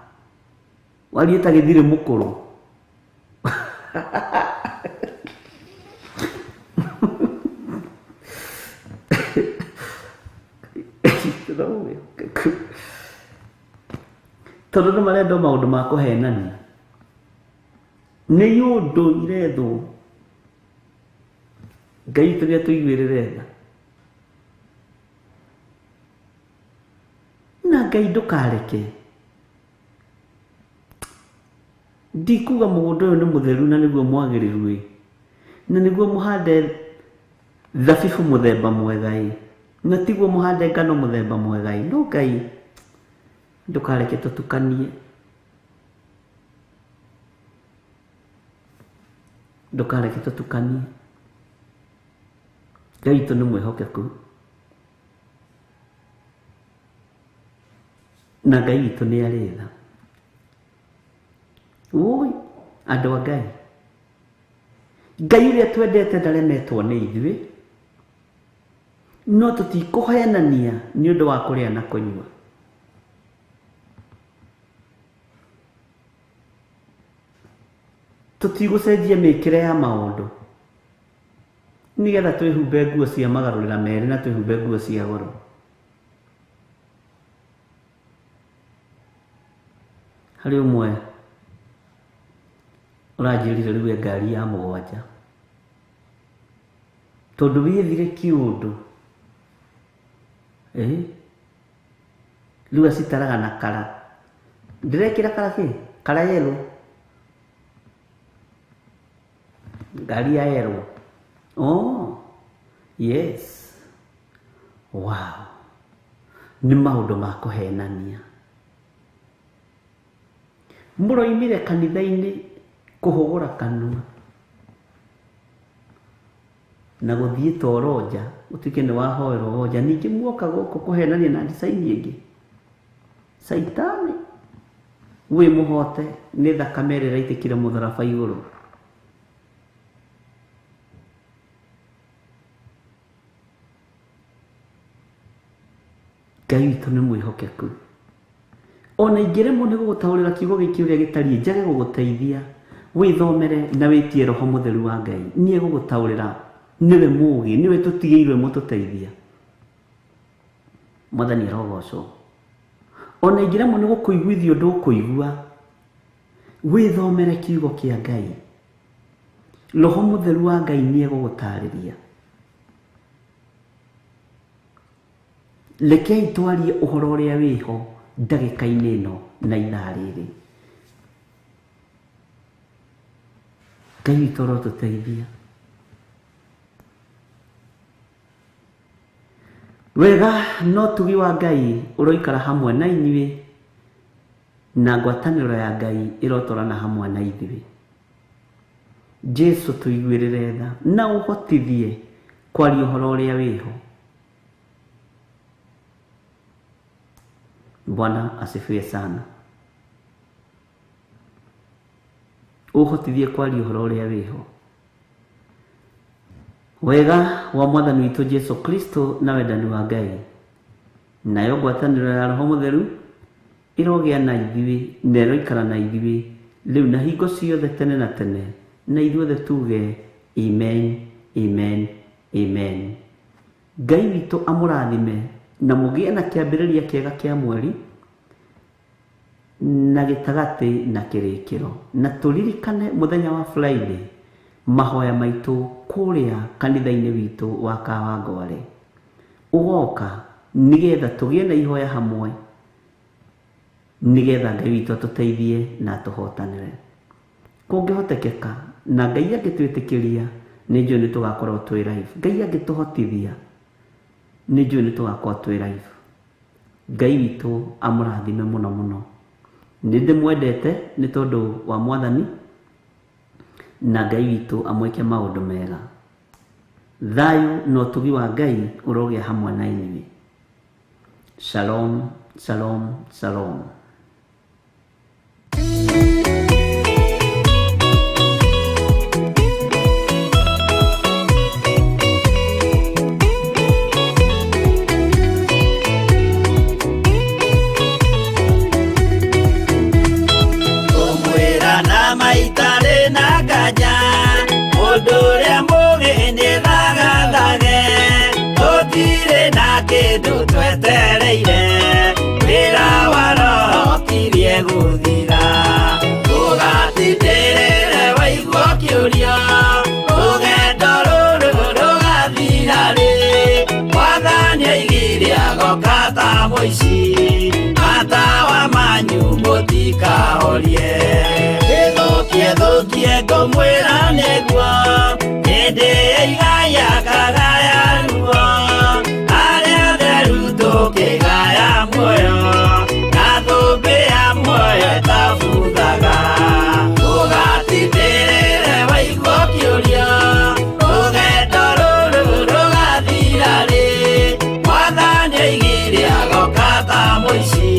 warie ta Githiri mukuru tondu ni marenda maundu ma kuhenania ni yundu irethwo Ngai turia tuiguirire tha na Ngai ndukareke ndikuga mugunda uyu ni mutheru na niguo mwagiriru na niguo muhande thabibu muthemba mwega na tiguo muhande ngano muthemba mwega no Ngai ndukareke tutukanie ndukareke tutukanie Ngai tu ni mwihokeku na Ngai tu ni aritha ui andu a Ngai Ngai uria twendete ndaremetwo ni ithuĩ no tutikuhenania ni undu wa kuria na kunyua tutigucenjia mikire ya maundu nigetha twihumbe nguo cia magarurira meri na twihumbe nguo cia goro hari umwe uranjirire riu ngari ya mugwanja tondu withire kiundu riu acitaraga na kara ndirekira kara ki kara yelo ngari ya yelo Oh, yes. Wow. Nĩ maũndũ ma kũhenania. Mũroimire kanitha-inĩ kũhũgũra kanua na gũthiĩ toro nja, ũtuĩke nĩ wahoerwo nja, ningĩ muoka gũkũ kũhenania na ndicaini ĩngĩ. Saitani wĩ mũhote, nĩ thakame ĩrĩa ĩraitĩkire mũtharaba igũrũ. Ngai witũ nĩ mwĩhokeku. Ona ingĩremwo nĩ gũgũtaũrĩra kiugo gĩkĩ ũrĩa gĩtariĩ, njage gũgũteithia, wĩthomere na wĩtie Roho Mũtheru wa Ngai, niĩ gũgũtaũrĩra. Niwe mũũgĩ, niwe tũtigĩirwe mũtũteithia. Mwathani arogocwo. Ona ingĩremwo nĩ gũkũiguithia ũndũ ũkũigua, wĩthomere kiugo kĩa Ngai. Roho Mũtheru wa Ngai nĩ egũgũtarĩria. Rekei twarie ũhoro ũrĩa wĩho ndagĩka-inĩ ĩno na ithaa rĩrĩ. Ngai witũ arotũteithia. Wega no tugi wa Ngai ũroikara hamwe na inyuĩ, na ngwatanĩro ya Ngai ĩrotwarana hamwe na ithuĩ. Jesu tũiguĩrĩre tha na ũhotithie kwaria ũhoro ũrĩa wĩho. Bwana asifiwe sana. Ũhotithie kwaria ũhoro ũrĩa wĩho. Wega wa Mwathani witũ Jesu Kristo na wendani wa Ngai, nayo ngwatanĩro ya Roho Mũtheru ĩrogĩa na ithuĩ na ĩroikara na ithuĩ rĩu na hingo ciothe tene na tene, na ithuothe tuge amen, amen, amen. Ngai witũ amũrathime na mũgĩe na kĩambĩrĩria kĩega kĩa mweri na gĩtagatĩ na kĩrĩkĩro, na tũririkane mũthenya wa Friday mahoya maitũ kũrĩa kanitha-inĩ witũ wa Kawangware. Ũgoka nĩgetha tũgĩe na ihoya hamwe, nĩgetha Ngai witũ atũteithie na tũhotanĩre. Kũngĩhotekeka na Ngai angĩtwĩtĩkĩria, nĩ njũĩ nĩ tũgakorwo twĩ live. Ngai angĩtũhotithia, nĩ njũĩ nĩ tũgakorwo twĩ live. Ngai witũ amũrathime mũno mũno. Nĩ ndĩmwendete nĩ tondũ wa Mwathani, na Ngai witũ amwĩke maũndũ mega. Thayũ na ũtugi wa Ngai ũrogĩa hamwe na inyuĩ. Shalom, shalom, shalom. Atawa manyu mutika orie Thukie ngomwĩra nĩguo hĩndĩ ĩigaya kagaya ruo arĩa theru tũkĩgaya muoyo na thũmbĩ ya muoyo ĩtabuthaga ũgatindĩrĩre waigua kĩũrio rũgendo rũrũ rũgathira rĩ Mwathani oigire agoka ta mũici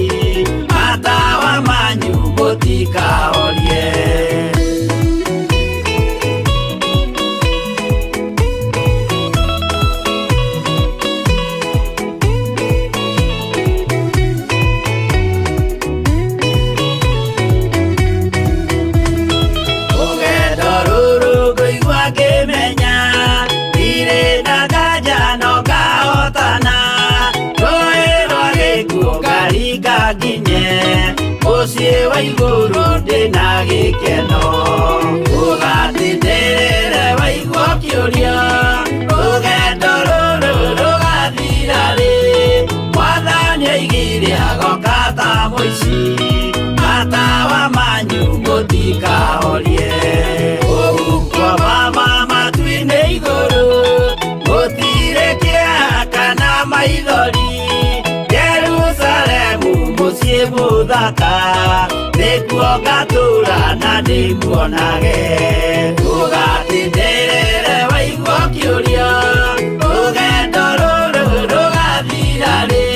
matawa manyu mũtikahorie. Mũciĩ wa igũrũ ndĩna gĩkeno ũgatindĩrĩre waigua kĩũrio rũgendo rũrũ rũgathira rĩ Mwathani oigire agoka ta mũici matawa manyu mũtikahorie ũgukwa mama matu-inĩ igũrũ maithori Jerusalemu muciĩ mũthaka nĩkuo ngatũũra na ndĩmuonage ũgatindĩrĩre waigua kĩũria rũgendo rũrũ rũgathira rĩ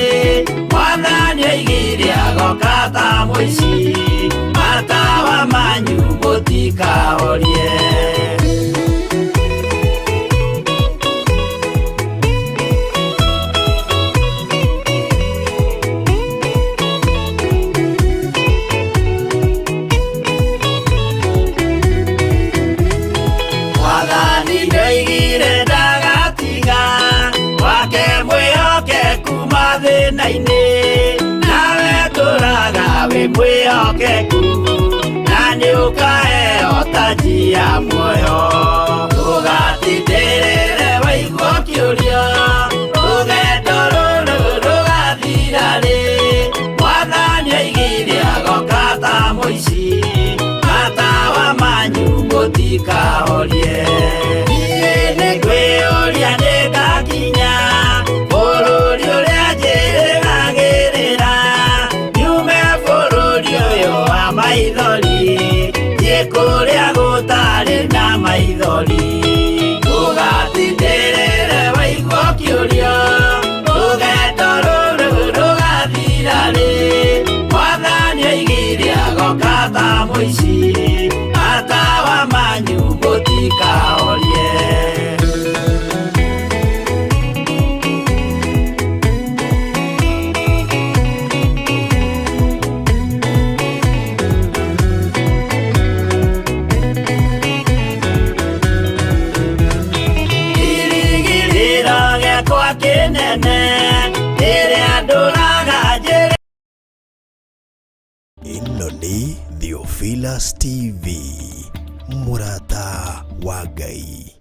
Mwathani oigire agoka ta mũici matawa manyu mũtikahorie nawe tũraga wĩ mwĩhokeku na nĩũkaheo taji ya muoyo ũgatindĩrĩre waigua kĩũria rũgendo rũrũ rũgathira rĩ Mwathani oigire agoka ta mũici matawa manyu mũtikahorie niĩ nĩngwĩyũria nĩngakinya bũrũri ũrĩa njĩrĩgagĩrĩra nyume bũrũri ũyũ wa maithori thiĩ kũrĩa gũtarĩ na maithori ũgatindĩrĩre waigua kĩũria rũgendo rũrũ rũgathira rĩ Mwathani oigire agoka ta mũici matawa manyu mũtikahorie Ino ni Theophilus TV, Murata wa Ngai.